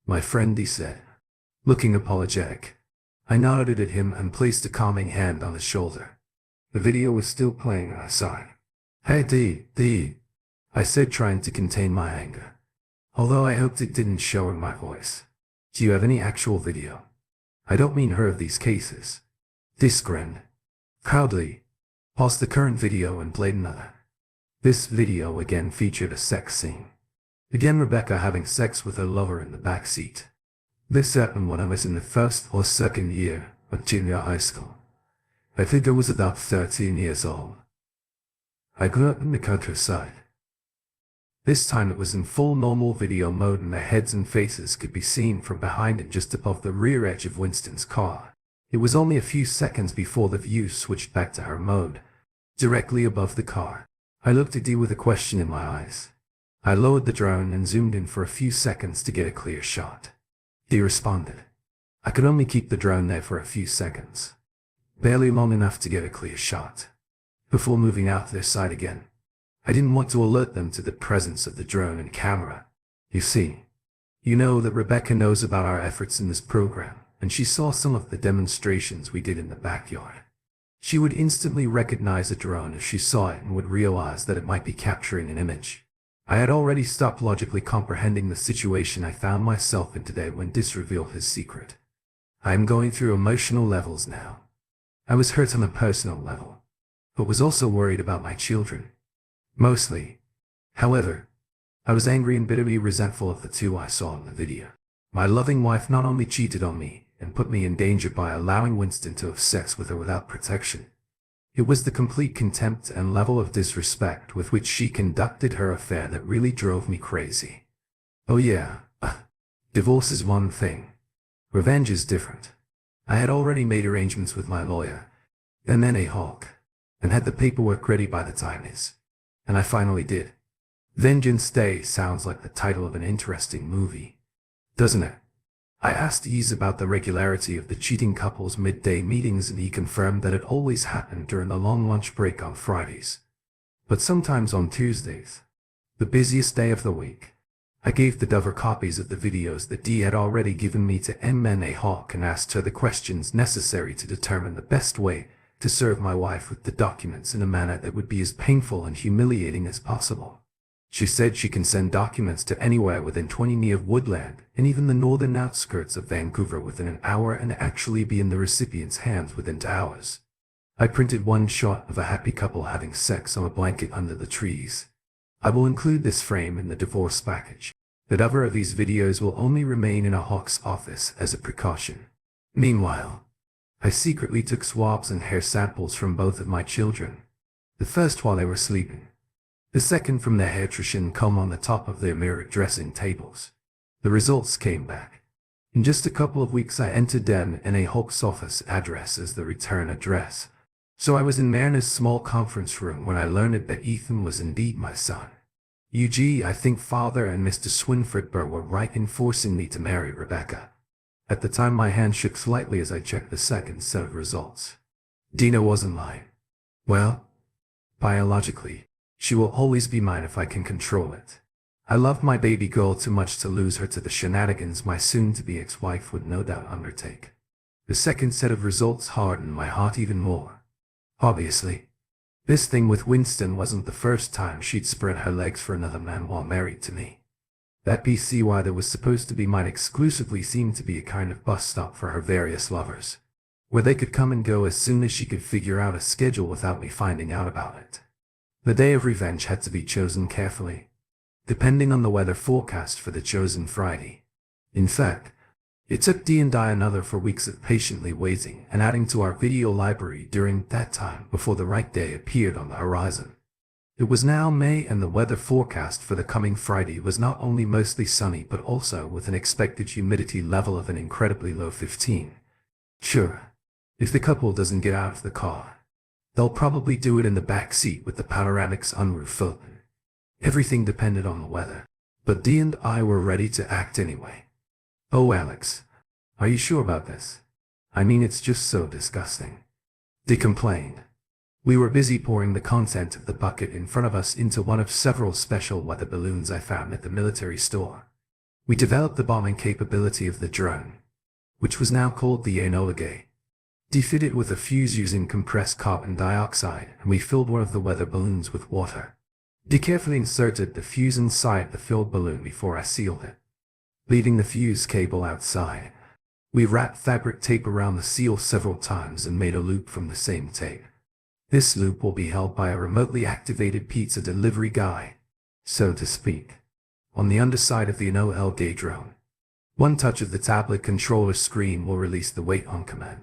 my friend Dee said, looking apologetic. I nodded at him and placed a calming hand on his shoulder. The video was still playing and I sighed. Hey Dee, I said, trying to contain my anger, although I hoped it didn't show in my voice. Do you have any actual video? I don't mean her of these cases. This grinned. Proudly, paused the current video and played another. This video again featured a sex scene. Again, Rebecca having sex with her lover in the back seat. This happened when I was in the first or second year of junior high school. I think I was about 13 years old. I grew up in the countryside. This time it was in full normal video mode and their heads and faces could be seen from behind and just above the rear edge of Winston's car. It was only a few seconds before the view switched back to her mode, directly above the car. I looked at Dee with a question in my eyes. I lowered the drone and zoomed in for a few seconds to get a clear shot. Dee responded. I could only keep the drone there for a few seconds, barely long enough to get a clear shot, before moving out to their side again. I didn't want to alert them to the presence of the drone and camera. You see, you know that Rebecca knows about our efforts in this program, and she saw some of the demonstrations we did in the backyard. She would instantly recognize a drone if she saw it and would realize that it might be capturing an image. I had already stopped logically comprehending the situation I found myself in today when Dis revealed his secret. I am going through emotional levels now. I was hurt on a personal level, but was also worried about my children. Mostly, however, I was angry and bitterly resentful of the two I saw in the video. My loving wife not only cheated on me and put me in danger by allowing Winston to have sex with her without protection, it was the complete contempt and level of disrespect with which she conducted her affair that really drove me crazy. Oh yeah, divorce is one thing. Revenge is different. I had already made arrangements with my lawyer, and then a Hulk, and had the paperwork ready by the time is. And I finally did. Vengeance Day sounds like the title of an interesting movie, doesn't it? I asked Ease about the regularity of the cheating couple's midday meetings, and he confirmed that it always happened during the long lunch break on Fridays, but sometimes on Tuesdays. The busiest day of the week. I gave the Dover copies of the videos that Dee had already given me to MNA Hawk and asked her the questions necessary to determine the best way to serve my wife with the documents in a manner that would be as painful and humiliating as possible. She said she can send documents to anywhere within 20 mi of Woodland and even the northern outskirts of Vancouver within an hour and actually be in the recipient's hands within 2 hours. I printed one shot of a happy couple having sex on a blanket under the trees. I will include this frame in the divorce package. The cover of these videos will only remain in a Hawk's office as a precaution. Meanwhile, I secretly took swabs and hair samples from both of my children. The first while they were sleeping. The second from the hairdresser comb on the top of their mirror dressing tables. The results came back. In just a couple of weeks I entered them in a Hawk's office address as the return address. So I was in Marina's small conference room when I learned that Ethan was indeed my son. I think father and Mr. Swinford Burr were right in forcing me to marry Rebecca. At the time my hand shook slightly as I checked the second set of results. Dina wasn't lying. Well, biologically, she will always be mine if I can control it. I love my baby girl too much to lose her to the shenanigans my soon-to-be ex-wife would no doubt undertake. The second set of results hardened my heart even more. Obviously, this thing with Winston wasn't the first time she'd spread her legs for another man while married to me. That BCY that was supposed to be mine exclusively seemed to be a kind of bus stop for her various lovers, where they could come and go as soon as she could figure out a schedule without me finding out about it. The day of revenge had to be chosen carefully, depending on the weather forecast for the chosen Friday. In fact, it took Dee and I another 4 weeks of patiently waiting and adding to our video library during that time before the right day appeared on the horizon. It was now May and the weather forecast for the coming Friday was not only mostly sunny but also with an expected humidity level of an incredibly low 15. Sure, if the couple doesn't get out of the car, they'll probably do it in the back seat with the panoramic sunroof open. Everything depended on the weather, but Dee and I were ready to act anyway. Oh Alex, are you sure about this? I mean it's just so disgusting. Dee complained. We were busy pouring the content of the bucket in front of us into one of several special weather balloons I found at the military store. We developed the bombing capability of the drone, which was now called the Enola Gay. Dee fitted it with a fuse using compressed carbon dioxide, and we filled one of the weather balloons with water. Dee carefully inserted the fuse inside the filled balloon before I sealed it. Leaving the fuse cable outside, we wrapped fabric tape around the seal several times and made a loop from the same tape. This loop will be held by a remotely activated pizza delivery guy, so to speak, on the underside of the Enola Gay drone. One touch of the tablet controller screen will release the weight on command.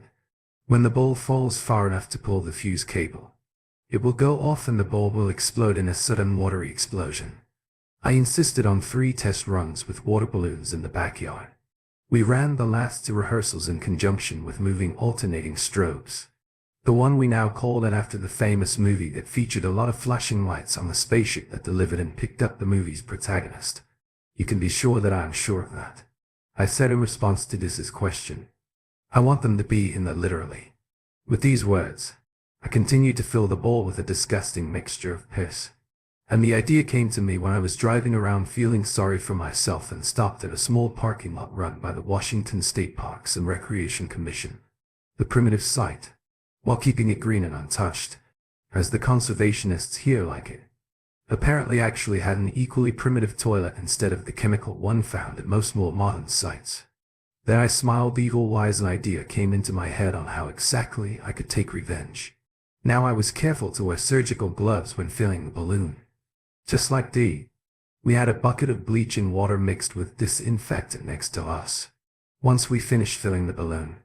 When the ball falls far enough to pull the fuse cable, it will go off and the ball will explode in a sudden watery explosion. I insisted on 3 test runs with water balloons in the backyard. We ran the last 2 rehearsals in conjunction with moving alternating strobes. The one we now called it after the famous movie that featured a lot of flashing lights on the spaceship that delivered and picked up the movie's protagonist. You can be sure that I am sure of that. I said in response to Dis's question. I want them to be in the literally. With these words, I continued to fill the bowl with a disgusting mixture of piss. And the idea came to me when I was driving around feeling sorry for myself and stopped at a small parking lot run by the Washington State Parks and Recreation Commission. The primitive site, while keeping it green and untouched, as the conservationists here like it, apparently actually had an equally primitive toilet instead of the chemical one found at most more modern sites. Then I smiled evil-wise an idea came into my head on how exactly I could take revenge. Now I was careful to wear surgical gloves when filling the balloon. Just like Dee, we had a bucket of bleaching water mixed with disinfectant next to us. Once we finished filling the balloon,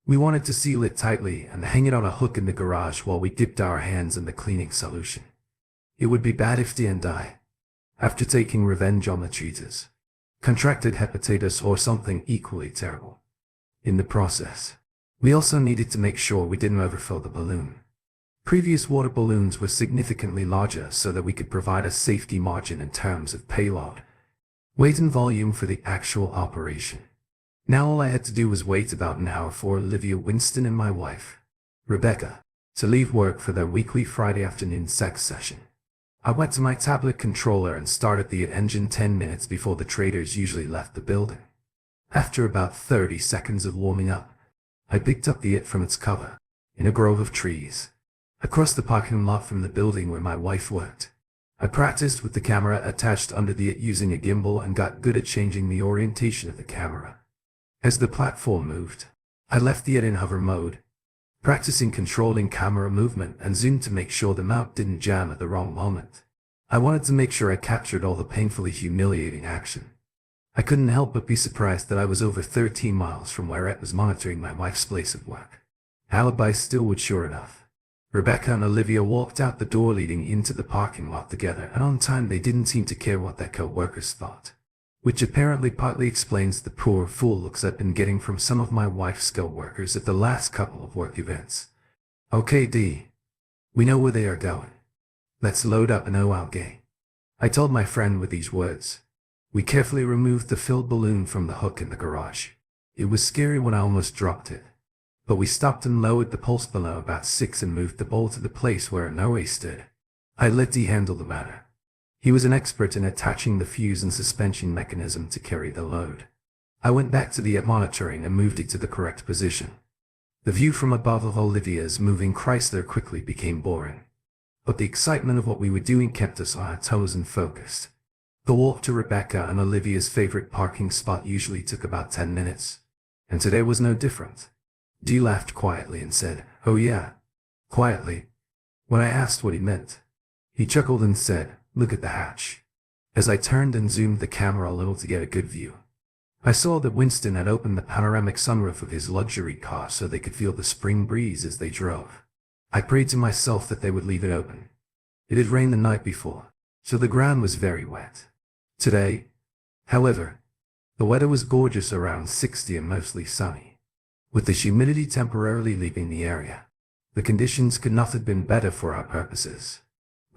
we wanted to seal it tightly and hang it on a hook in the garage while we dipped our hands in the cleaning solution. It would be bad if Dee and I, after taking revenge on the cheaters, contracted hepatitis or something equally terrible. In the process, we also needed to make sure we didn't overfill the balloon. Previous water balloons were significantly larger so that we could provide a safety margin in terms of payload, weight and volume for the actual operation. Now all I had to do was wait about an hour for Olivia, Winston and my wife, Rebecca, to leave work for their weekly Friday afternoon sex session. I went to my tablet controller and started the engine 10 minutes before the traders usually left the building. After about 30 seconds of warming up, I picked up the It from its cover, in a grove of trees, across the parking lot from the building where my wife worked. I practiced with the camera attached under the It using a gimbal and got good at changing the orientation of the camera. As the platform moved, I left the It in hover mode, practicing controlling camera movement and zoom to make sure the mount didn't jam at the wrong moment. I wanted to make sure I captured all the painfully humiliating action. I couldn't help but be surprised that I was over 13 miles from where It was monitoring my wife's place of work. Alibi still would sure enough. Rebecca and Olivia walked out the door leading into the parking lot together, and on time they didn't seem to care what their co-workers thought. Which apparently partly explains the poor fool looks I've been getting from some of my wife's co-workers at the last couple of work events. Okay D, we know where they are going. Let's load up and out gay. I told my friend with these words. We carefully removed the filled balloon from the hook in the garage. It was scary when I almost dropped it. But we stopped and lowered the pulse below about 6 and moved the bowl to the place where it no stood. I let D handle the matter. He was an expert in attaching the fuse and suspension mechanism to carry the load. I went back to the monitoring and moved it to the correct position. The view from above of Olivia's moving Chrysler quickly became boring. But the excitement of what we were doing kept us on our toes and focused. The walk to Rebecca and Olivia's favorite parking spot usually took about 10 minutes. And today was no different. Dee laughed quietly and said, "Oh yeah." Quietly. When I asked what he meant, he chuckled and said, "Look at the hatch." As I turned and zoomed the camera a little to get a good view, I saw that Winston had opened the panoramic sunroof of his luxury car so they could feel the spring breeze as they drove. I prayed to myself that they would leave it open. It had rained the night before, so the ground was very wet. Today, however, the weather was gorgeous, around 60 and mostly sunny. With the humidity temporarily leaving the area, the conditions could not have been better for our purposes.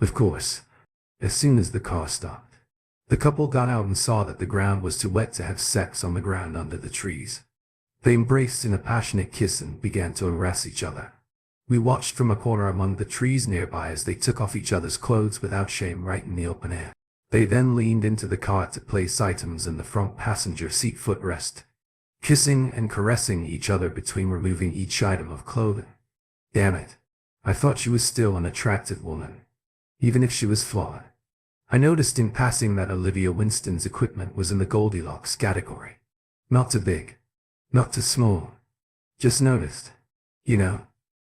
Of course, as soon as the car stopped, the couple got out and saw that the ground was too wet to have sex on the ground under the trees. They embraced in a passionate kiss and began to harass each other. We watched from a corner among the trees nearby as they took off each other's clothes without shame right in the open air. They then leaned into the car to place items in the front passenger seat footrest, kissing and caressing each other between removing each item of clothing. Damn it. I thought she was still an attractive woman, even if she was flawed. I noticed in passing that Olivia Winston's equipment was in the Goldilocks category. Not too big, not too small. Just noticed. You know,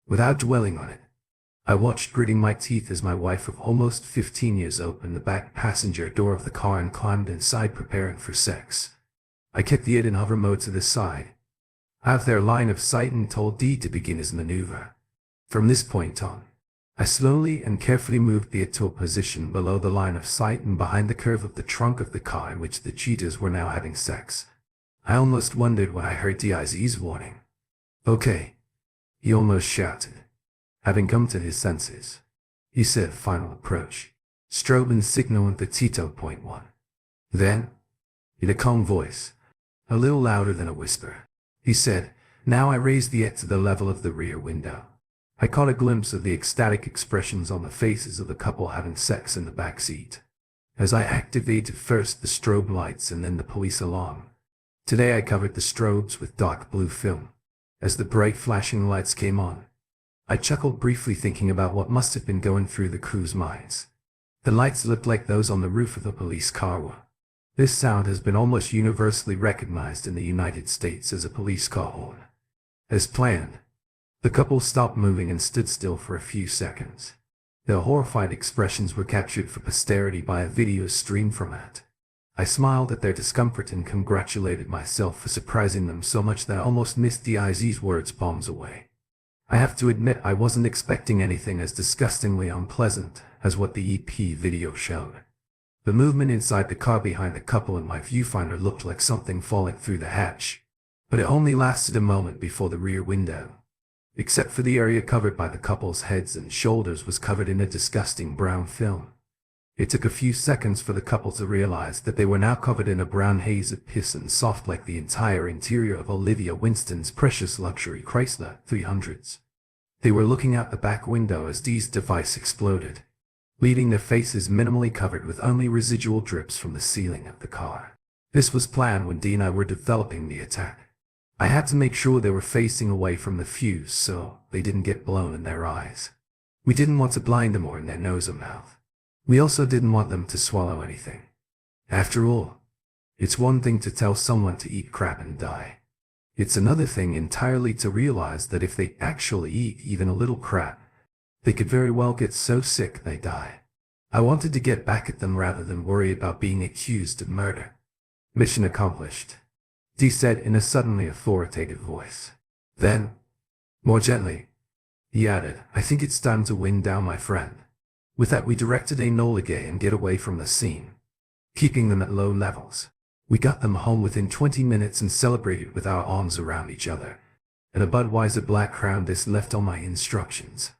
without dwelling on it. I watched, gritting my teeth, as my wife of almost 15 years opened the back passenger door of the car and climbed inside preparing for sex. I kept the It in hover mode to the side, out of their line of sight, and told Dee to begin his maneuver. From this point on, I slowly and carefully moved the It to a position below the line of sight and behind the curve of the trunk of the car in which the cheaters were now having sex. I almost wondered when I heard D's warning. "Okay," he almost shouted, having come to his senses. He said, "Final approach. Strobe and signal at the Tito .1. Then, in a calm voice, a little louder than a whisper, he said, "Now I raised the It to the level of the rear window." I caught a glimpse of the ecstatic expressions on the faces of the couple having sex in the back seat, as I activated first the strobe lights and then the police alarm. Today I covered the strobes with dark blue film. As the bright flashing lights came on, I chuckled briefly, thinking about what must have been going through the crew's minds. The lights looked like those on the roof of a police car. This sound has been almost universally recognized in the United States as a police car horn. As planned, the couple stopped moving and stood still for a few seconds. Their horrified expressions were captured for posterity by a video streamed from it. I smiled at their discomfort and congratulated myself for surprising them so much that I almost missed Diz's words palms away. I have to admit I wasn't expecting anything as disgustingly unpleasant as what the EP video showed. The movement inside the car behind the couple in my viewfinder looked like something falling through the hatch, but it only lasted a moment before the rear window, except for the area covered by the couple's heads and shoulders, was covered in a disgusting brown film. It took a few seconds for the couple to realize that they were now covered in a brown haze of piss and soft like the entire interior of Olivia Winston's precious luxury Chrysler 300s. They were looking out the back window as Dee's device exploded. leaving their faces minimally covered with only residual drips from the ceiling of the car. This was planned when Dee and I were developing the attack. I had to make sure they were facing away from the fuse so they didn't get blown in their eyes. We didn't want to blind them or in their nose or mouth. We also didn't want them to swallow anything. After all, it's one thing to tell someone to eat crap and die. It's another thing entirely to realize that if they actually eat even a little crap, they could very well get so sick they die. I wanted to get back at them rather than worry about being accused of murder. Mission accomplished, Dee said in a suddenly authoritative voice. Then, more gently, he added, I think it's time to wind down, my friend. With that, we directed Enola Gay and get away from the scene, keeping them at low levels. We got them home within 20 minutes and celebrated with our arms around each other, and a Budweiser Black Crown Disc left on my instructions,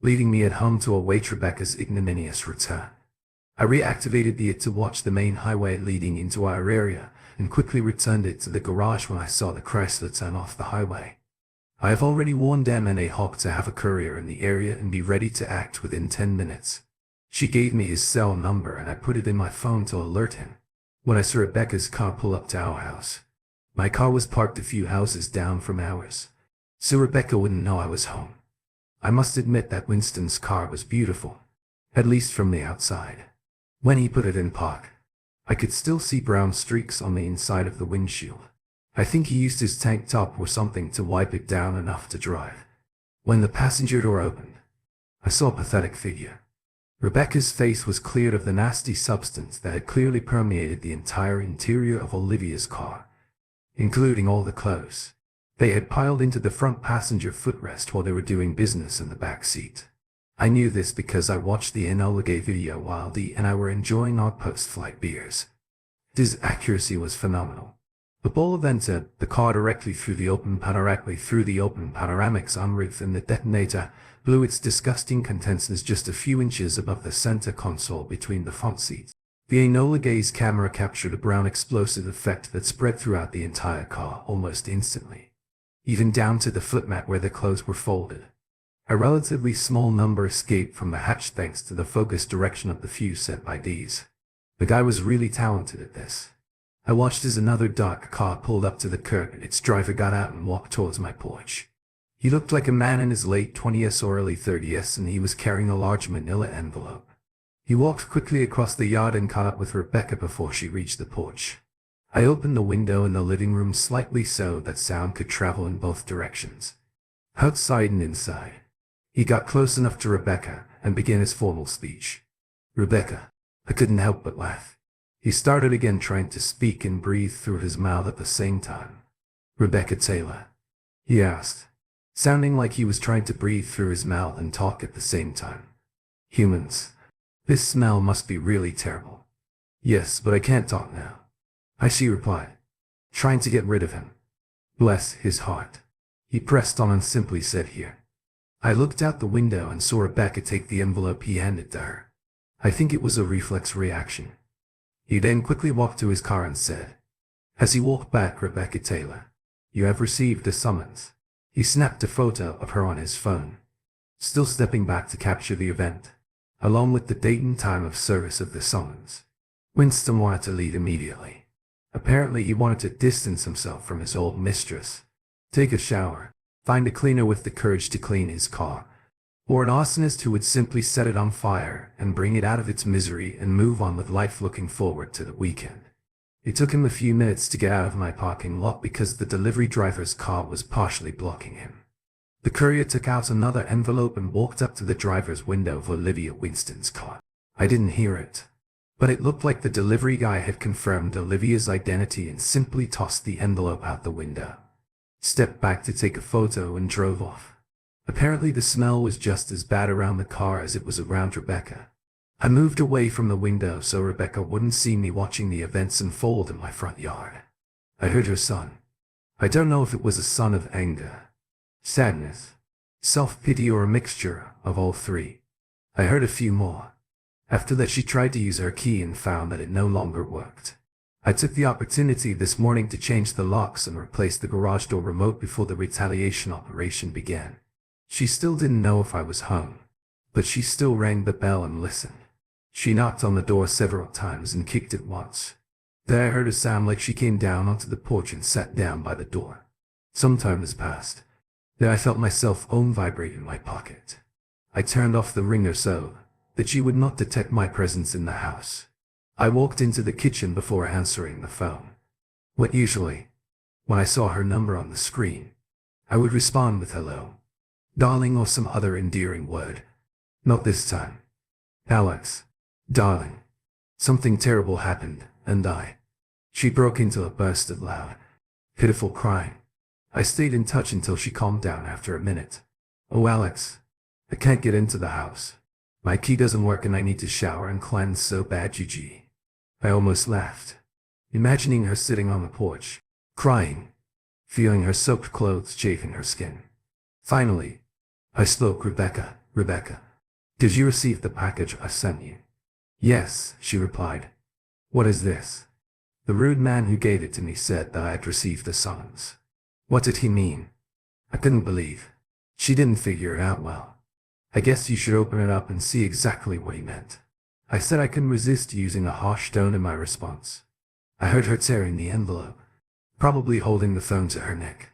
leaving me at home to await Rebecca's ignominious return. I reactivated the IT to watch the main highway leading into our area, and quickly returned it to the garage when I saw the Chrysler turn off the highway. I have already warned M&A Hawk to have a courier in the area and be ready to act within 10 minutes. She gave me his cell number and I put it in my phone to alert him. When I saw Rebecca's car pull up to our house, my car was parked a few houses down from ours, so Rebecca wouldn't know I was home. I must admit that Winston's car was beautiful, at least from the outside. When he put it in park, I could still see brown streaks on the inside of the windshield. I think he used his tank top or something to wipe it down enough to drive. When the passenger door opened, I saw a pathetic figure. Rebecca's face was cleared of the nasty substance that had clearly permeated the entire interior of Olivia's car, including all the clothes. They had piled into the front passenger footrest while they were doing business in the back seat. I knew this because I watched the Enola Gay video while Dee and I were enjoying our post-flight beers. His accuracy was phenomenal. The ball entered the car directly through the open panoramic sunroof, and the detonator blew its disgusting contents just a few inches above the center console between the front seats. The Enola Gay's camera captured a brown explosive effect that spread throughout the entire car almost instantly, even down to the footmat where the clothes were folded. A relatively small number escaped from the hatch thanks to the focus direction of the fuse set by Dee's. The guy was really talented at this. I watched as another dark car pulled up to the curb and its driver got out and walked towards my porch. He looked like a man in his late 20s or early 30s, and he was carrying a large manila envelope. He walked quickly across the yard and caught up with Rebecca before she reached the porch. I opened the window in the living room slightly so that sound could travel in both directions, outside and inside. He got close enough to Rebecca and began his formal speech. Rebecca, I couldn't help but laugh. He started again, trying to speak and breathe through his mouth at the same time. Rebecca Taylor, he asked, sounding like he was trying to breathe through his mouth and talk at the same time. Humans. This smell must be really terrible. Yes, but I can't talk now, she replied, trying to get rid of him. Bless his heart. He pressed on and simply said, here. I looked out the window and saw Rebecca take the envelope he handed to her. I think it was a reflex reaction. He then quickly walked to his car and said, as he walked back, Rebecca Taylor, you have received a summons. He snapped a photo of her on his phone, still stepping back to capture the event, along with the date and time of service of the summons. Winston wanted to leave immediately. Apparently he wanted to distance himself from his old mistress, take a shower, find a cleaner with the courage to clean his car, or an arsonist who would simply set it on fire and bring it out of its misery and move on with life, looking forward to the weekend. It took him a few minutes to get out of my parking lot because the delivery driver's car was partially blocking him. The courier took out another envelope and walked up to the driver's window of Olivia Winston's car. I didn't hear it, but it looked like the delivery guy had confirmed Olivia's identity and simply tossed the envelope out the window, stepped back to take a photo, and drove off. Apparently the smell was just as bad around the car as it was around Rebecca. I moved away from the window so Rebecca wouldn't see me watching the events unfold in my front yard. I heard her son. I don't know if it was a son of anger, sadness, self-pity, or a mixture of all three. I heard a few more. After that, she tried to use her key and found that it no longer worked. I took the opportunity this morning to change the locks and replace the garage door remote before the retaliation operation began. She still didn't know if I was home, but she still rang the bell and listened. She knocked on the door several times and kicked it once. Then I heard a sound like she came down onto the porch and sat down by the door. Some time has passed. Then I felt my cell phone vibrate in my pocket. I turned off the ringer so that she would not detect my presence in the house. I walked into the kitchen before answering the phone. What usually, when I saw her number on the screen, I would respond with hello, darling, or some other endearing word. Not this time. Alex, darling, something terrible happened, and She broke into a burst of loud, pitiful crying. I stayed in touch until she calmed down after a minute. Oh, Alex, I can't get into the house. My key doesn't work and I need to shower and cleanse so bad, GG. I almost laughed, imagining her sitting on the porch, crying, feeling her soaked clothes chafing her skin. Finally, I spoke. Rebecca, did you receive the package I sent you? Yes, she replied. What is this? The rude man who gave it to me said that I had received the summons. What did he mean? I couldn't believe. She didn't figure it out well. I guess you should open it up and see exactly what he meant. I said I couldn't resist using a harsh tone in my response. I heard her tearing the envelope, probably holding the phone to her neck.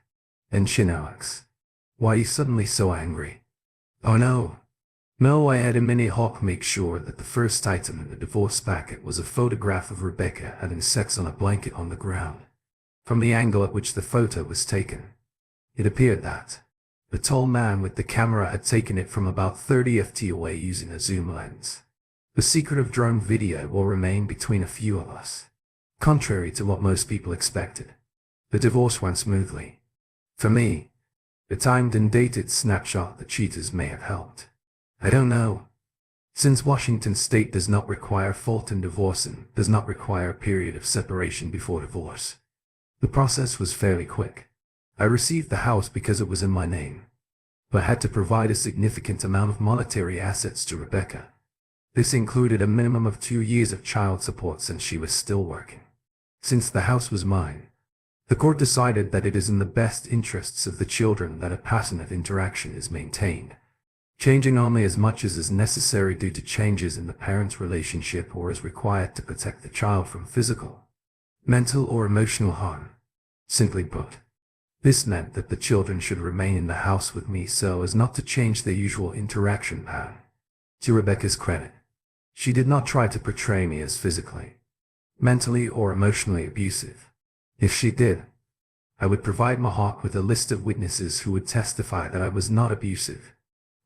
And chin, Alex. Why are you suddenly so angry? Oh no. No, I had a mini hawk make sure that the first item in the divorce packet was a photograph of Rebecca having sex on a blanket on the ground. From the angle at which the photo was taken, it appeared that the tall man with the camera had taken it from about 30 ft away using a zoom lens. The secret of drone video will remain between a few of us. Contrary to what most people expected, the divorce went smoothly. For me, the timed and dated snapshot the cheaters may have helped. I don't know. Since Washington state does not require fault in divorce and does not require a period of separation before divorce, the process was fairly quick. I received the house because it was in my name, but had to provide a significant amount of monetary assets to Rebecca. This included a minimum of 2 years of child support since she was still working. Since the house was mine, the court decided that it is in the best interests of the children that a passionate interaction is maintained, changing only as much as is necessary due to changes in the parents' relationship or is required to protect the child from physical, mental, or emotional harm. Simply put, this meant that the children should remain in the house with me so as not to change their usual interaction pattern. To Rebecca's credit, she did not try to portray me as physically, mentally, or emotionally abusive. If she did, I would provide Mahawk with a list of witnesses who would testify that I was not abusive.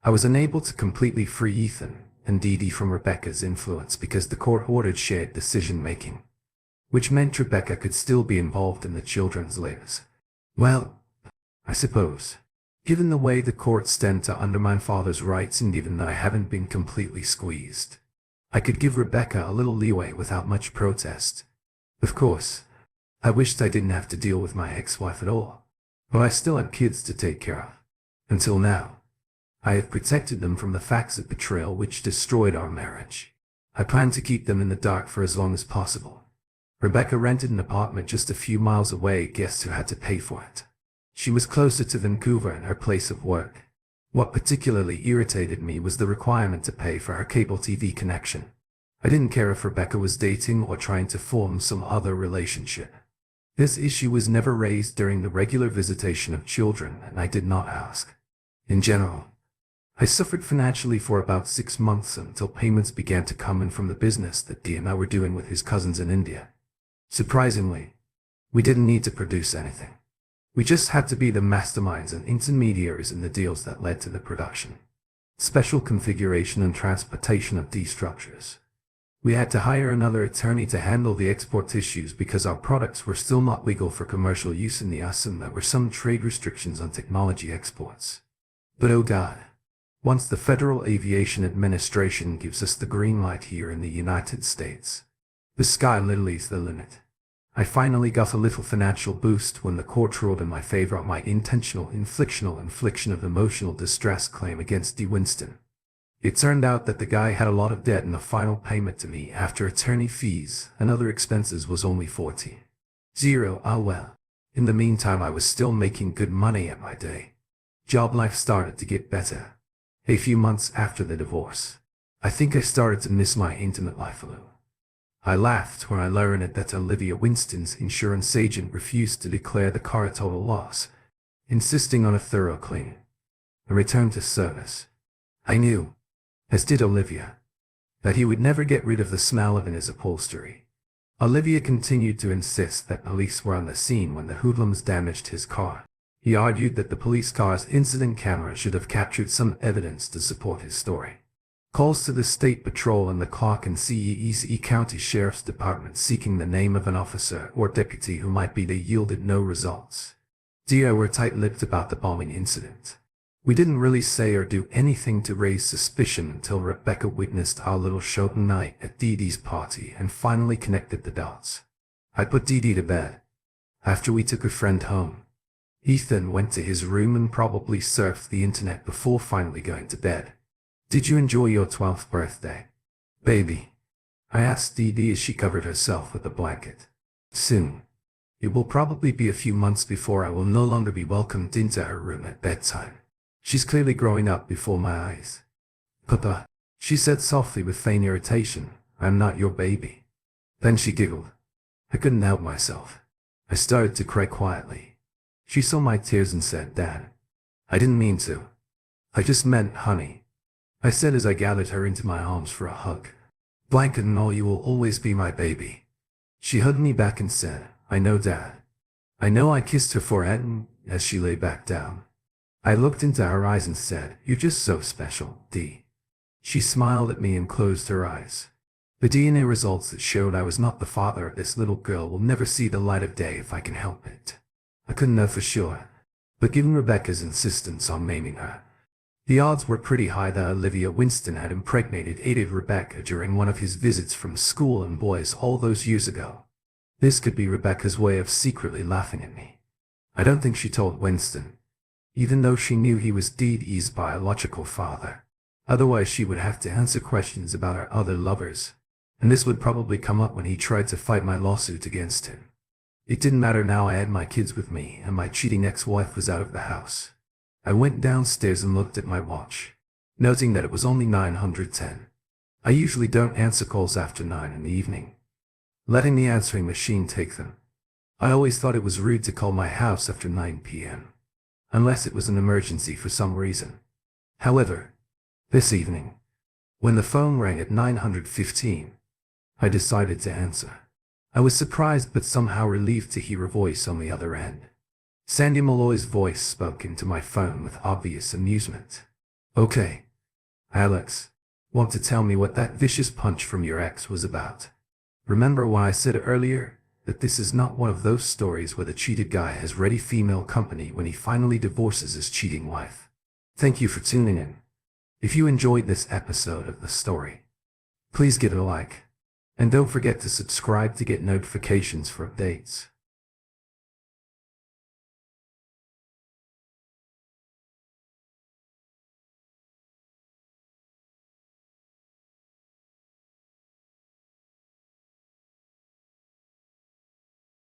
I was unable to completely free Ethan and Dee Dee from Rebecca's influence because the court ordered shared decision-making, which meant Rebecca could still be involved in the children's lives. Well, I suppose, given the way the courts tend to undermine fathers' rights and even though I haven't been completely squeezed, I could give Rebecca a little leeway without much protest. Of course, I wished I didn't have to deal with my ex-wife at all, but I still had kids to take care of. Until now, I have protected them from the facts of betrayal which destroyed our marriage. I plan to keep them in the dark for as long as possible. Rebecca rented an apartment just a few miles away. Guess who had to pay for it? She was closer to Vancouver and her place of work. What particularly irritated me was the requirement to pay for her cable TV connection. I didn't care if Rebecca was dating or trying to form some other relationship. This issue was never raised during the regular visitation of children, and I did not ask. In general, I suffered financially for about 6 months until payments began to come in from the business that Dee and I were doing with his cousins in India. Surprisingly, we didn't need to produce anything. We just had to be the masterminds and intermediaries in the deals that led to the production, special configuration and transportation of these structures. We had to hire another attorney to handle the export issues because our products were still not legal for commercial use in the US and there were some trade restrictions on technology exports. But oh God, once the Federal Aviation Administration gives us the green light here in the United States, the sky literally is the limit. I finally got a little financial boost when the court ruled in my favor on my intentional infliction of emotional distress claim against Dee Winston. It turned out that the guy had a lot of debt and the final payment to me after attorney fees and other expenses was only $40,000. Well, in the meantime I was still making good money at my day. Job life started to get better. A few months after the divorce, I think I started to miss my intimate life a little. I laughed when I learned that Olivia Winston's insurance agent refused to declare the car a total loss, insisting on a thorough cleaning, a return to service. I knew, as did Olivia, that he would never get rid of the smell of his upholstery. Olivia continued to insist that police were on the scene when the hoodlums damaged his car. He argued that the police car's incident camera should have captured some evidence to support his story. Calls to the State Patrol and the Clark and Ceese County Sheriff's Department seeking the name of an officer or deputy who might be there yielded no results. Dia were tight-lipped about the bombing incident. We didn't really say or do anything to raise suspicion until Rebecca witnessed our little show tonight at Dee Dee's party and finally connected the dots. I put Dee Dee to bed. After we took a friend home, Ethan went to his room and probably surfed the internet before finally going to bed. Did you enjoy your 12th birthday, baby? I asked Dee Dee as she covered herself with a blanket. Soon. It will probably be a few months before I will no longer be welcomed into her room at bedtime. She's clearly growing up before my eyes. Papa, she said softly with faint irritation, I'm not your baby. Then she giggled. I couldn't help myself. I started to cry quietly. She saw my tears and said, Dad, I didn't mean to. I just meant, honey. I said as I gathered her into my arms for a hug. Blanket and all, you will always be my baby. She hugged me back and said, I know, Dad. I know. I kissed her forehead as she lay back down. I looked into her eyes and said, You're just so special, Dee. She smiled at me and closed her eyes. The DNA results that showed I was not the father of this little girl will never see the light of day if I can help it. I couldn't know for sure, but given Rebecca's insistence on maiming her, the odds were pretty high that Olivia Winston had aided Rebecca during one of his visits from school and boys all those years ago. This could be Rebecca's way of secretly laughing at me. I don't think she told Winston, even though she knew he was Dee Dee's biological father. Otherwise she would have to answer questions about her other lovers, and this would probably come up when he tried to fight my lawsuit against him. It didn't matter now. I had my kids with me, and my cheating ex-wife was out of the house. I went downstairs and looked at my watch, noting that it was only 9:10. I usually don't answer calls after 9 in the evening, letting the answering machine take them. I always thought it was rude to call my house after 9 p.m., unless it was an emergency for some reason. However, this evening, when the phone rang at 9:15, I decided to answer. I was surprised but somehow relieved to hear a voice on the other end. Sandy Malloy's voice spoke into my phone with obvious amusement. Okay, Alex, want to tell me what that vicious punch from your ex was about? Remember when I said earlier that this is not one of those stories where the cheated guy has ready female company when he finally divorces his cheating wife? Thank you for tuning in. If you enjoyed this episode of the story, please give it a like. And don't forget to subscribe to get notifications for updates.